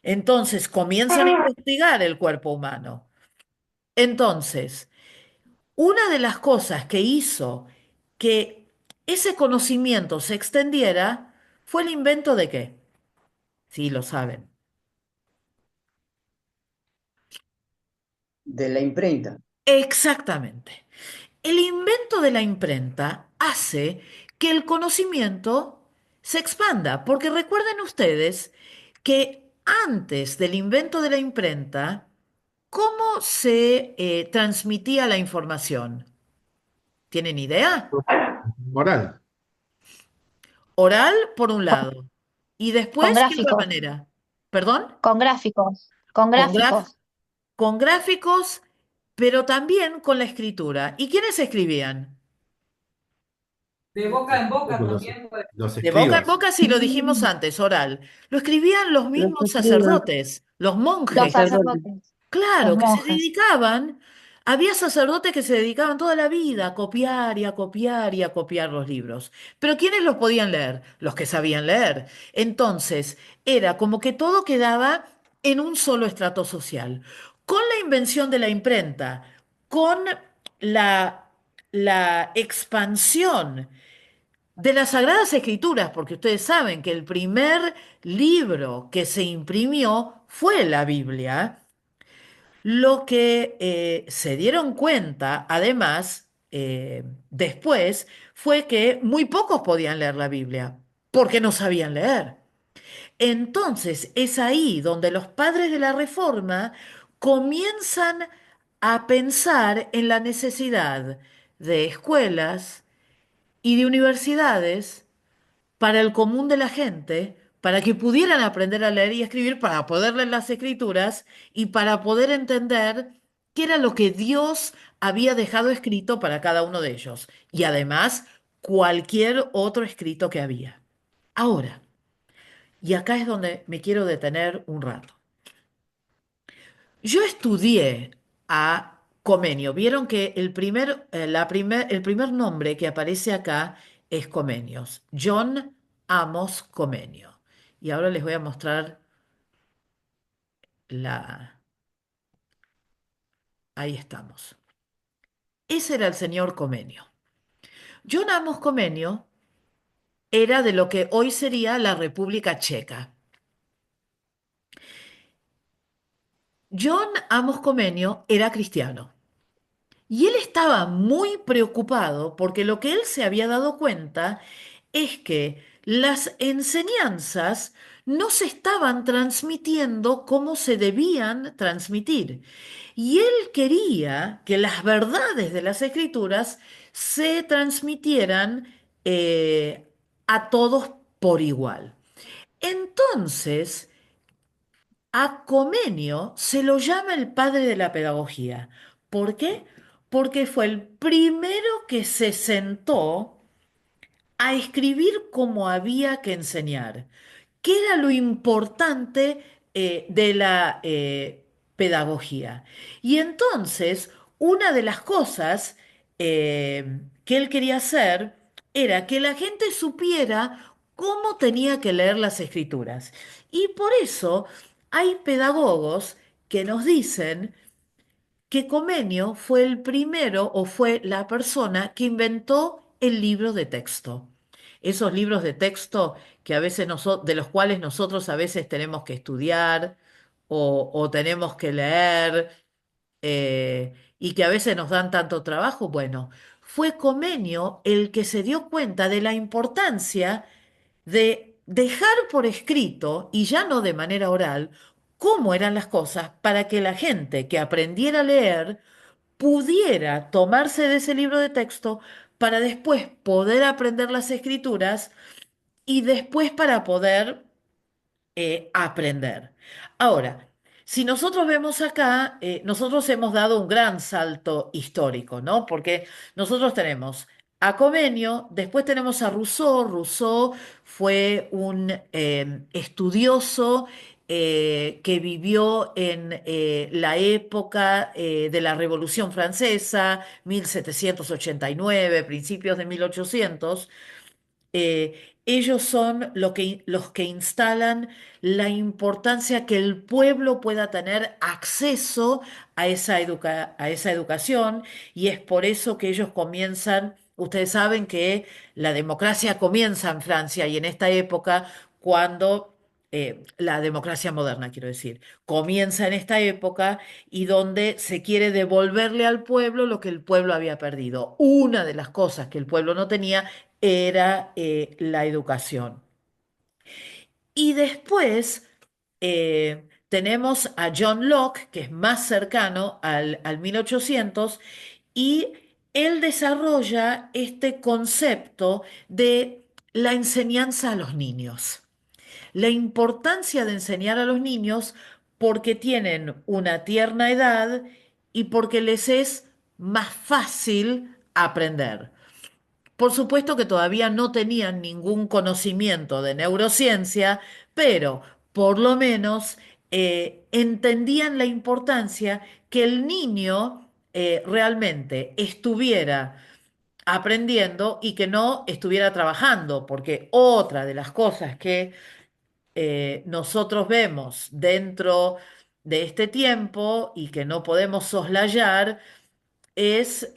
Entonces comienzan a investigar el cuerpo humano. Entonces, una de las cosas que hizo que ese conocimiento se extendiera fue el invento de qué, sí lo saben. De la imprenta. Exactamente. El invento de la imprenta hace que el conocimiento se expanda, porque recuerden ustedes que antes del invento de la imprenta, ¿cómo se transmitía la información? ¿Tienen idea? Oral. Oral, por un lado. Y Con después, ¿qué otra gráficos, manera? ¿Perdón? con gráficos, con Con graf- gráficos. con gráficos, pero también con la escritura. ¿Y quiénes escribían? De boca en boca Los, también. los De boca en escribas. boca, sí lo dijimos antes, oral. Lo escribían los Los mismos escribas, sacerdotes, los Los monjes. sacerdotes. sacerdotes, los Claro, que se monjes. dedicaban, había sacerdotes que se dedicaban toda la vida a copiar y a copiar y a copiar los libros. Pero ¿quiénes los podían leer? Los que sabían leer. Entonces, era como que todo quedaba en un solo estrato social. Con la invención de la imprenta, con la, la expansión de las Sagradas Escrituras, porque ustedes saben que el primer libro que se imprimió fue la Biblia. Lo que se dieron cuenta, además, después, fue que muy pocos podían leer la Biblia, porque no sabían leer. Entonces, es ahí donde los padres de la Reforma comienzan a pensar en la necesidad de escuelas y de universidades para el común de la gente, para que pudieran aprender a leer y escribir, para poder leer las escrituras y para poder entender qué era lo que Dios había dejado escrito para cada uno de ellos. Y además, cualquier otro escrito que había. Ahora, y acá es donde me quiero detener un rato. Yo estudié a Comenio. Vieron que el primer nombre que aparece acá es Comenios. John Amos Comenio. Y ahora les voy a mostrar la... Ahí estamos. Ese era el señor Comenio. John Amos Comenio era de lo que hoy sería la República Checa. John Amos Comenio era cristiano. Y él estaba muy preocupado porque lo que él se había dado cuenta es que las enseñanzas no se estaban transmitiendo como se debían transmitir. Y él quería que las verdades de las escrituras se transmitieran a todos por igual. Entonces, a Comenio se lo llama el padre de la pedagogía. ¿Por qué? Porque fue el primero que se sentó a escribir como había que enseñar. ¿Qué era lo importante de la pedagogía? Y entonces, una de las cosas que él quería hacer era que la gente supiera cómo tenía que leer las escrituras. Y por eso hay pedagogos que nos dicen que Comenio fue el primero o fue la persona que inventó el libro de texto. Esos libros de texto que a veces de los cuales nosotros a veces tenemos que estudiar o tenemos que leer y que a veces nos dan tanto trabajo. Bueno, fue Comenio el que se dio cuenta de la importancia de dejar por escrito, y ya no de manera oral, cómo eran las cosas para que la gente que aprendiera a leer pudiera tomarse de ese libro de texto para después poder aprender las escrituras y después para poder aprender. Ahora, si nosotros vemos acá, nosotros hemos dado un gran salto histórico, ¿no? Porque nosotros tenemos a Comenio, después tenemos a Rousseau. Rousseau fue un estudioso que vivió en la época de la Revolución Francesa, 1789, principios de 1800. ellos son los que instalan la importancia que el pueblo pueda tener acceso a a esa educación y es por eso que ellos comienzan, ustedes saben que la democracia comienza en Francia y en esta época cuando... la democracia moderna, quiero decir, comienza en esta época y donde se quiere devolverle al pueblo lo que el pueblo había perdido. Una de las cosas que el pueblo no tenía era la educación. Y después tenemos a John Locke, que es más cercano al 1800, y él desarrolla este concepto de la enseñanza a los niños. La importancia de enseñar a los niños porque tienen una tierna edad y porque les es más fácil aprender. Por supuesto que todavía no tenían ningún conocimiento de neurociencia, pero por lo menos entendían la importancia que el niño realmente estuviera aprendiendo y que no estuviera trabajando, porque otra de las cosas que nosotros vemos dentro de este tiempo y que no podemos soslayar es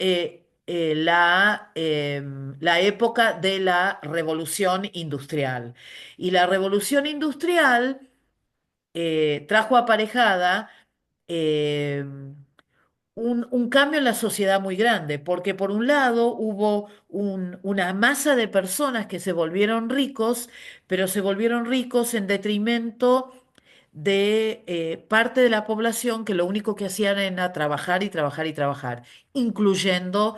la época de la revolución industrial. Y la revolución industrial trajo aparejada eh, un cambio en la sociedad muy grande, porque por un lado hubo una masa de personas que se volvieron ricos, pero se volvieron ricos en detrimento de parte de la población que lo único que hacían era trabajar y trabajar y trabajar, incluyendo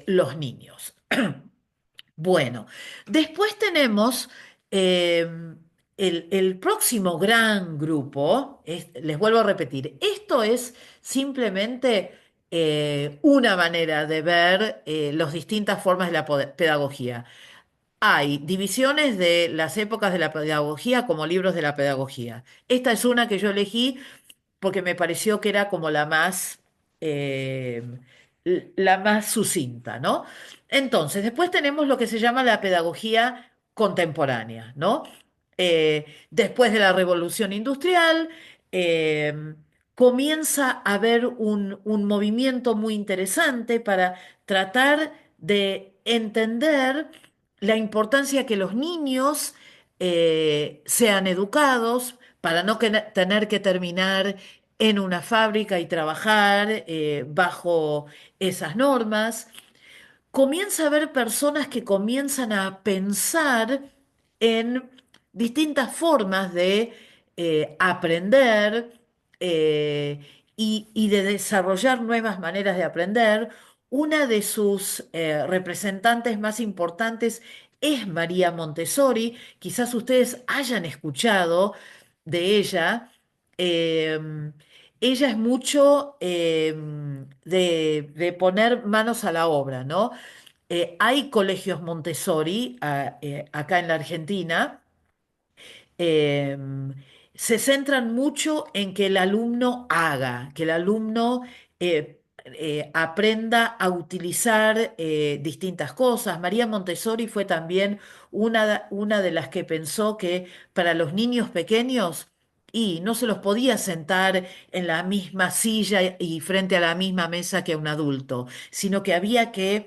los niños. Bueno, después tenemos eh, el próximo gran grupo, les vuelvo a repetir, esto es simplemente una manera de ver las distintas formas de la pedagogía. Hay divisiones de las épocas de la pedagogía como libros de la pedagogía. Esta es una que yo elegí porque me pareció que era como eh, la más sucinta, ¿no? Entonces, después tenemos lo que se llama la pedagogía contemporánea, ¿no? Después de la Revolución Industrial, eh, comienza a haber un movimiento muy interesante para tratar de entender la importancia que los niños sean educados para no tener que terminar en una fábrica y trabajar bajo esas normas. Comienza a haber personas que comienzan a pensar en distintas formas de aprender eh, y de desarrollar nuevas maneras de aprender. Una de sus representantes más importantes es María Montessori. Quizás ustedes hayan escuchado de ella. Eh, Ella es mucho de poner manos a la obra, ¿no? Hay colegios Montessori acá en la Argentina. eh, Se centran mucho en que el alumno haga, que el alumno aprenda a utilizar distintas cosas. María Montessori fue también una de las que pensó que para los niños pequeños y no se los podía sentar en la misma silla y frente a la misma mesa que un adulto, sino que había que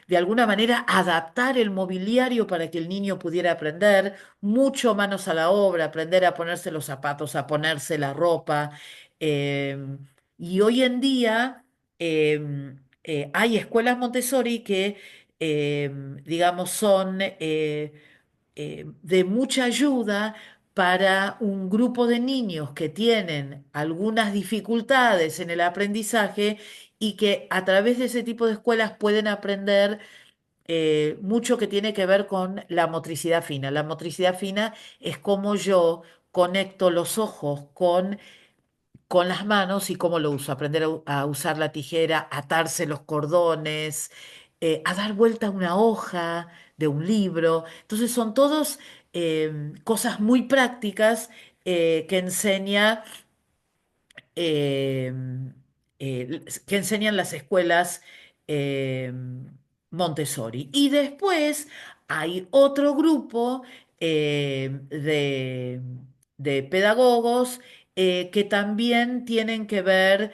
de alguna manera adaptar el mobiliario para que el niño pudiera aprender mucho manos a la obra, aprender a ponerse los zapatos, a ponerse la ropa. eh, y hoy en día hay escuelas Montessori que, digamos, son de mucha ayuda para un grupo de niños que tienen algunas dificultades en el aprendizaje y que a través de ese tipo de escuelas pueden aprender mucho que tiene que ver con la motricidad fina. La motricidad fina es cómo yo conecto los ojos con las manos y cómo lo uso. Aprender a usar la tijera, atarse los cordones, a dar vuelta a una hoja de un libro. Entonces son todos cosas muy prácticas que eh, que enseñan las escuelas eh, Montessori. Y después hay otro grupo de pedagogos que también tienen que ver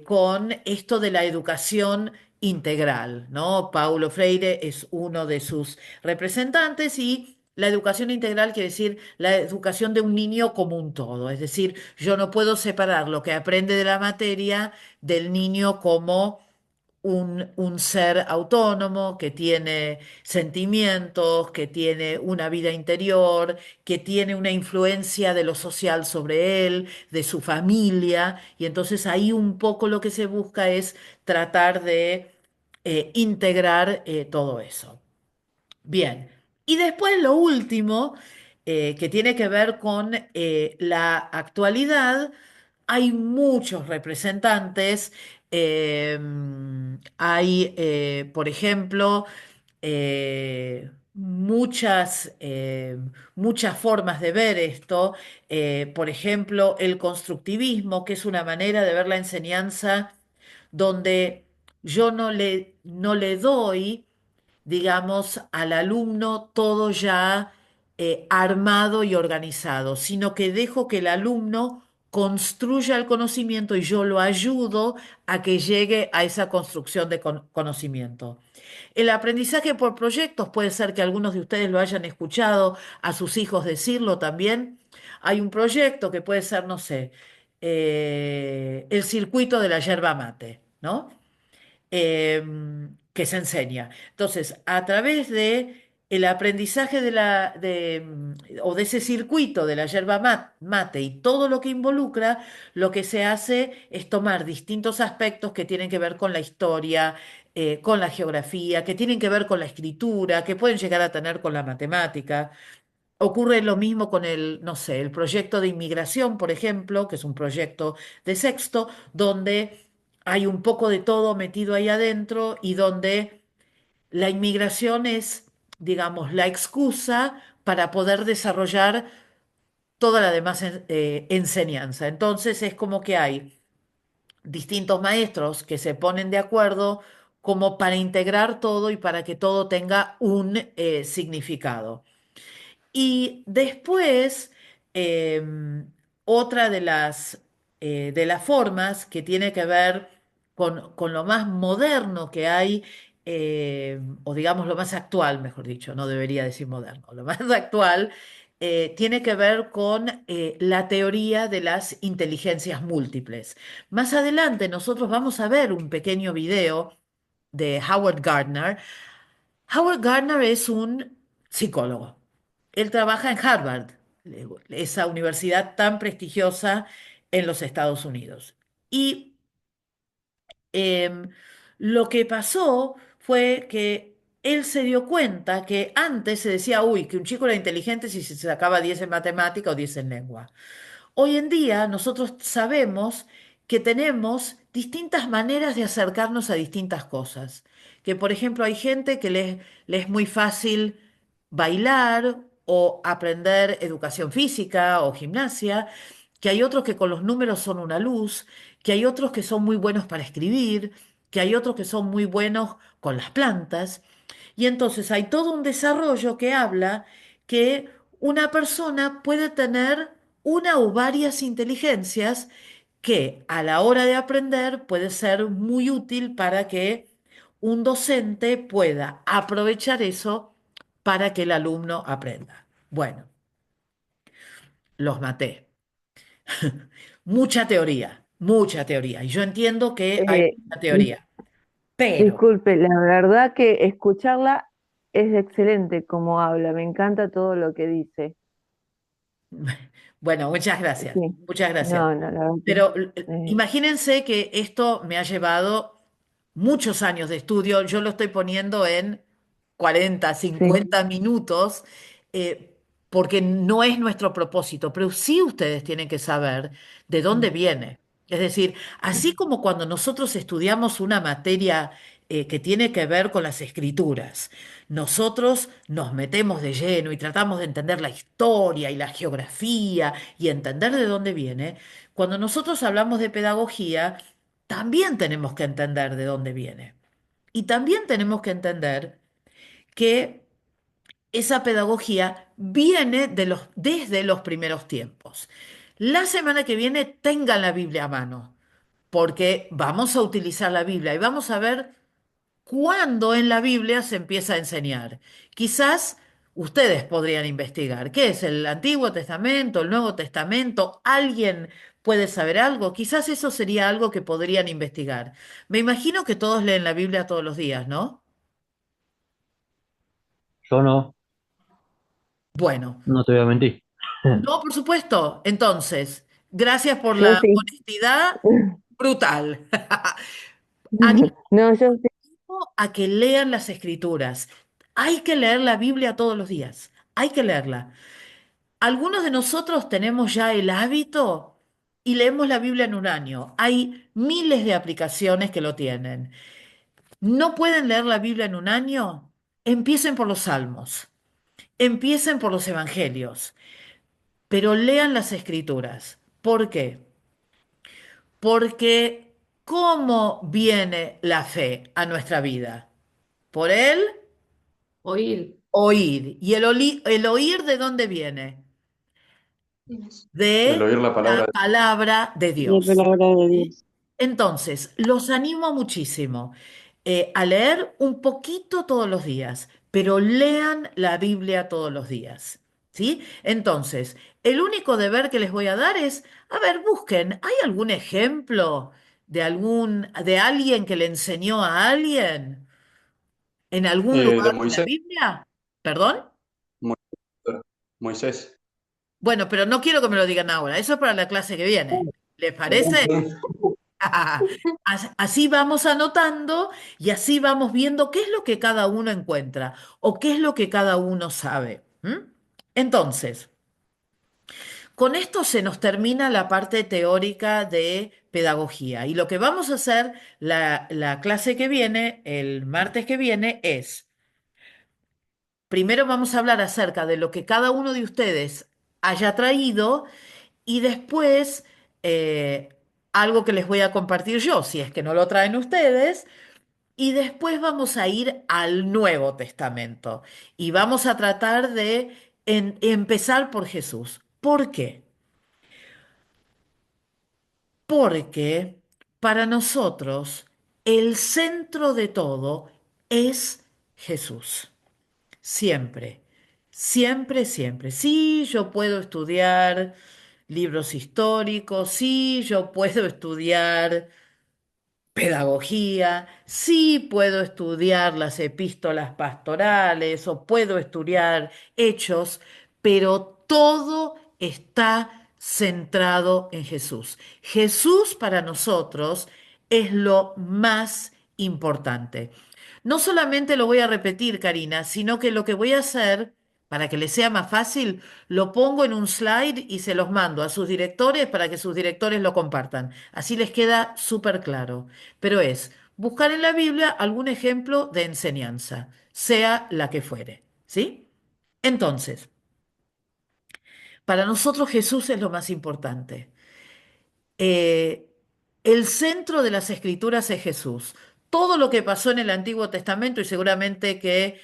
con esto de la educación integral, ¿no? Paulo Freire es uno de sus representantes y la educación integral quiere decir la educación de un niño como un todo, es decir, yo no puedo separar lo que aprende de la materia del niño como un ser autónomo que tiene sentimientos, que tiene una vida interior, que tiene una influencia de lo social sobre él, de su familia, y entonces ahí un poco lo que se busca es tratar de integrar todo eso. Bien, y después lo último, que tiene que ver con la actualidad, hay muchos representantes, eh, por ejemplo, muchas formas de ver esto, por ejemplo, el constructivismo, que es una manera de ver la enseñanza donde yo no le doy, digamos, al alumno todo ya armado y organizado, sino que dejo que el alumno construya el conocimiento y yo lo ayudo a que llegue a esa construcción de conocimiento. El aprendizaje por proyectos puede ser que algunos de ustedes lo hayan escuchado a sus hijos decirlo también. Hay un proyecto que puede ser, no sé, el circuito de la yerba mate, ¿no? Que se enseña. Entonces, a través de el aprendizaje o de ese circuito de la yerba mate y todo lo que involucra, lo que se hace es tomar distintos aspectos que tienen que ver con la historia, con la geografía, que tienen que ver con la escritura, que pueden llegar a tener con la matemática. Ocurre lo mismo con el, no sé, el proyecto de inmigración, por ejemplo, que es un proyecto de sexto, donde hay un poco de todo metido ahí adentro y donde la inmigración es, digamos, la excusa para poder desarrollar toda la demás enseñanza. Entonces es como que hay distintos maestros que se ponen de acuerdo como para integrar todo y para que todo tenga un significado. Y después, otra de las formas que tiene que ver con lo más moderno que hay, o digamos lo más actual, mejor dicho, no debería decir moderno, lo más actual, tiene que ver con la teoría de las inteligencias múltiples. Más adelante nosotros vamos a ver un pequeño video de Howard Gardner. Howard Gardner es un psicólogo. Él trabaja en Harvard, esa universidad tan prestigiosa en los Estados Unidos. Y em, lo que pasó fue que él se dio cuenta que antes se decía, uy, que un chico era inteligente si se sacaba 10 en matemática o 10 en lengua. Hoy en día nosotros sabemos que tenemos distintas maneras de acercarnos a distintas cosas. Que por ejemplo hay gente que le es muy fácil bailar o aprender educación física o gimnasia, que hay otros que con los números son una luz, que hay otros que son muy buenos para escribir, que hay otros que son muy buenos con las plantas. Y entonces hay todo un desarrollo que habla que una persona puede tener una o varias inteligencias que a la hora de aprender puede ser muy útil para que un docente pueda aprovechar eso para que el alumno aprenda. Bueno, los maté. Mucha teoría. Y yo entiendo que hay Eh, mucha dis- teoría, pero disculpe, la verdad que escucharla es excelente como habla, me encanta todo lo que dice. bueno, muchas gracias, Sí, muchas gracias. no, no, la verdad que Pero eh, imagínense que esto me ha llevado muchos años de estudio. Yo lo estoy poniendo en 40, sí, 50 minutos, eh, porque no es nuestro propósito, pero sí ustedes tienen que saber de dónde mm, viene. Es decir, así como cuando nosotros estudiamos una materia que tiene que ver con las escrituras, nosotros nos metemos de lleno y tratamos de entender la historia y la geografía y entender de dónde viene. Cuando nosotros hablamos de pedagogía, también tenemos que entender de dónde viene. Y también tenemos que entender que esa pedagogía viene desde los primeros tiempos. La semana que viene tengan la Biblia a mano, porque vamos a utilizar la Biblia y vamos a ver cuándo en la Biblia se empieza a enseñar. Quizás ustedes podrían investigar. ¿Qué es el Antiguo Testamento, el Nuevo Testamento? ¿Alguien puede saber algo? Quizás eso sería algo que podrían investigar. Me imagino que todos leen la Biblia todos los días, ¿no? Yo no, Bueno, no te voy a mentir. no, por supuesto. Entonces, gracias por Yo la sí. honestidad brutal. Animo No, yo sí. a que lean las Escrituras. Hay que leer la Biblia todos los días. Hay que leerla. Algunos de nosotros tenemos ya el hábito y leemos la Biblia en un año. Hay miles de aplicaciones que lo tienen. ¿No pueden leer la Biblia en un año? Empiecen por los Salmos, empiecen por los Evangelios, pero lean las Escrituras. ¿Por qué? Porque ¿cómo viene la fe a nuestra vida? Por el Oír. oír. ¿Y el oír de dónde viene? El De oír la palabra la palabra de La Dios. palabra de ¿Sí? Dios. Entonces, los animo muchísimo a leer un poquito todos los días, pero lean la Biblia todos los días. ¿Sí? Entonces, el único deber que les voy a dar es, a ver, busquen, ¿hay algún ejemplo de alguien que le enseñó a alguien en algún de lugar de la Moisés. Biblia? ¿Perdón? Moisés. Moisés. Bueno, pero no quiero que me lo digan ahora, eso es para la clase que viene. ¿Les Perdón, parece? perdón. Así vamos anotando y así vamos viendo qué es lo que cada uno encuentra o qué es lo que cada uno sabe. ¿M? Entonces, con esto se nos termina la parte teórica de pedagogía y lo que vamos a hacer la clase que viene, el martes que viene, es, primero vamos a hablar acerca de lo que cada uno de ustedes haya traído y después algo que les voy a compartir yo, si es que no lo traen ustedes. Y después vamos a ir al Nuevo Testamento y vamos a tratar de empezar por Jesús. ¿Por qué? Porque para nosotros el centro de todo es Jesús. Siempre, siempre, siempre. Sí, yo puedo estudiar libros históricos, sí, yo puedo estudiar pedagogía, sí puedo estudiar las epístolas pastorales o puedo estudiar hechos, pero todo está centrado en Jesús. Jesús para nosotros es lo más importante. No solamente lo voy a repetir, Karina, sino que lo que voy a hacer, para que les sea más fácil, lo pongo en un slide y se los mando a sus directores para que sus directores lo compartan. Así les queda súper claro. Pero es buscar en la Biblia algún ejemplo de enseñanza, sea la que fuere. ¿Sí? Entonces, para nosotros Jesús es lo más importante. Eh, el centro de las escrituras es Jesús. Todo lo que pasó en el Antiguo Testamento, y seguramente que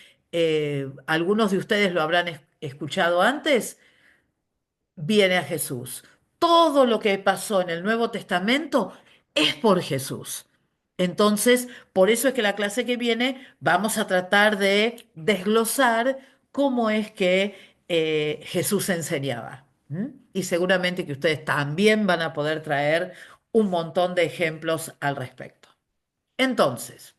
algunos de ustedes lo habrán escuchado antes, viene a Jesús. Todo lo que pasó en el Nuevo Testamento es por Jesús. Entonces, por eso es que la clase que viene vamos a tratar de desglosar cómo es que Jesús enseñaba. ¿M? Y seguramente que ustedes también van a poder traer un montón de ejemplos al respecto. Entonces,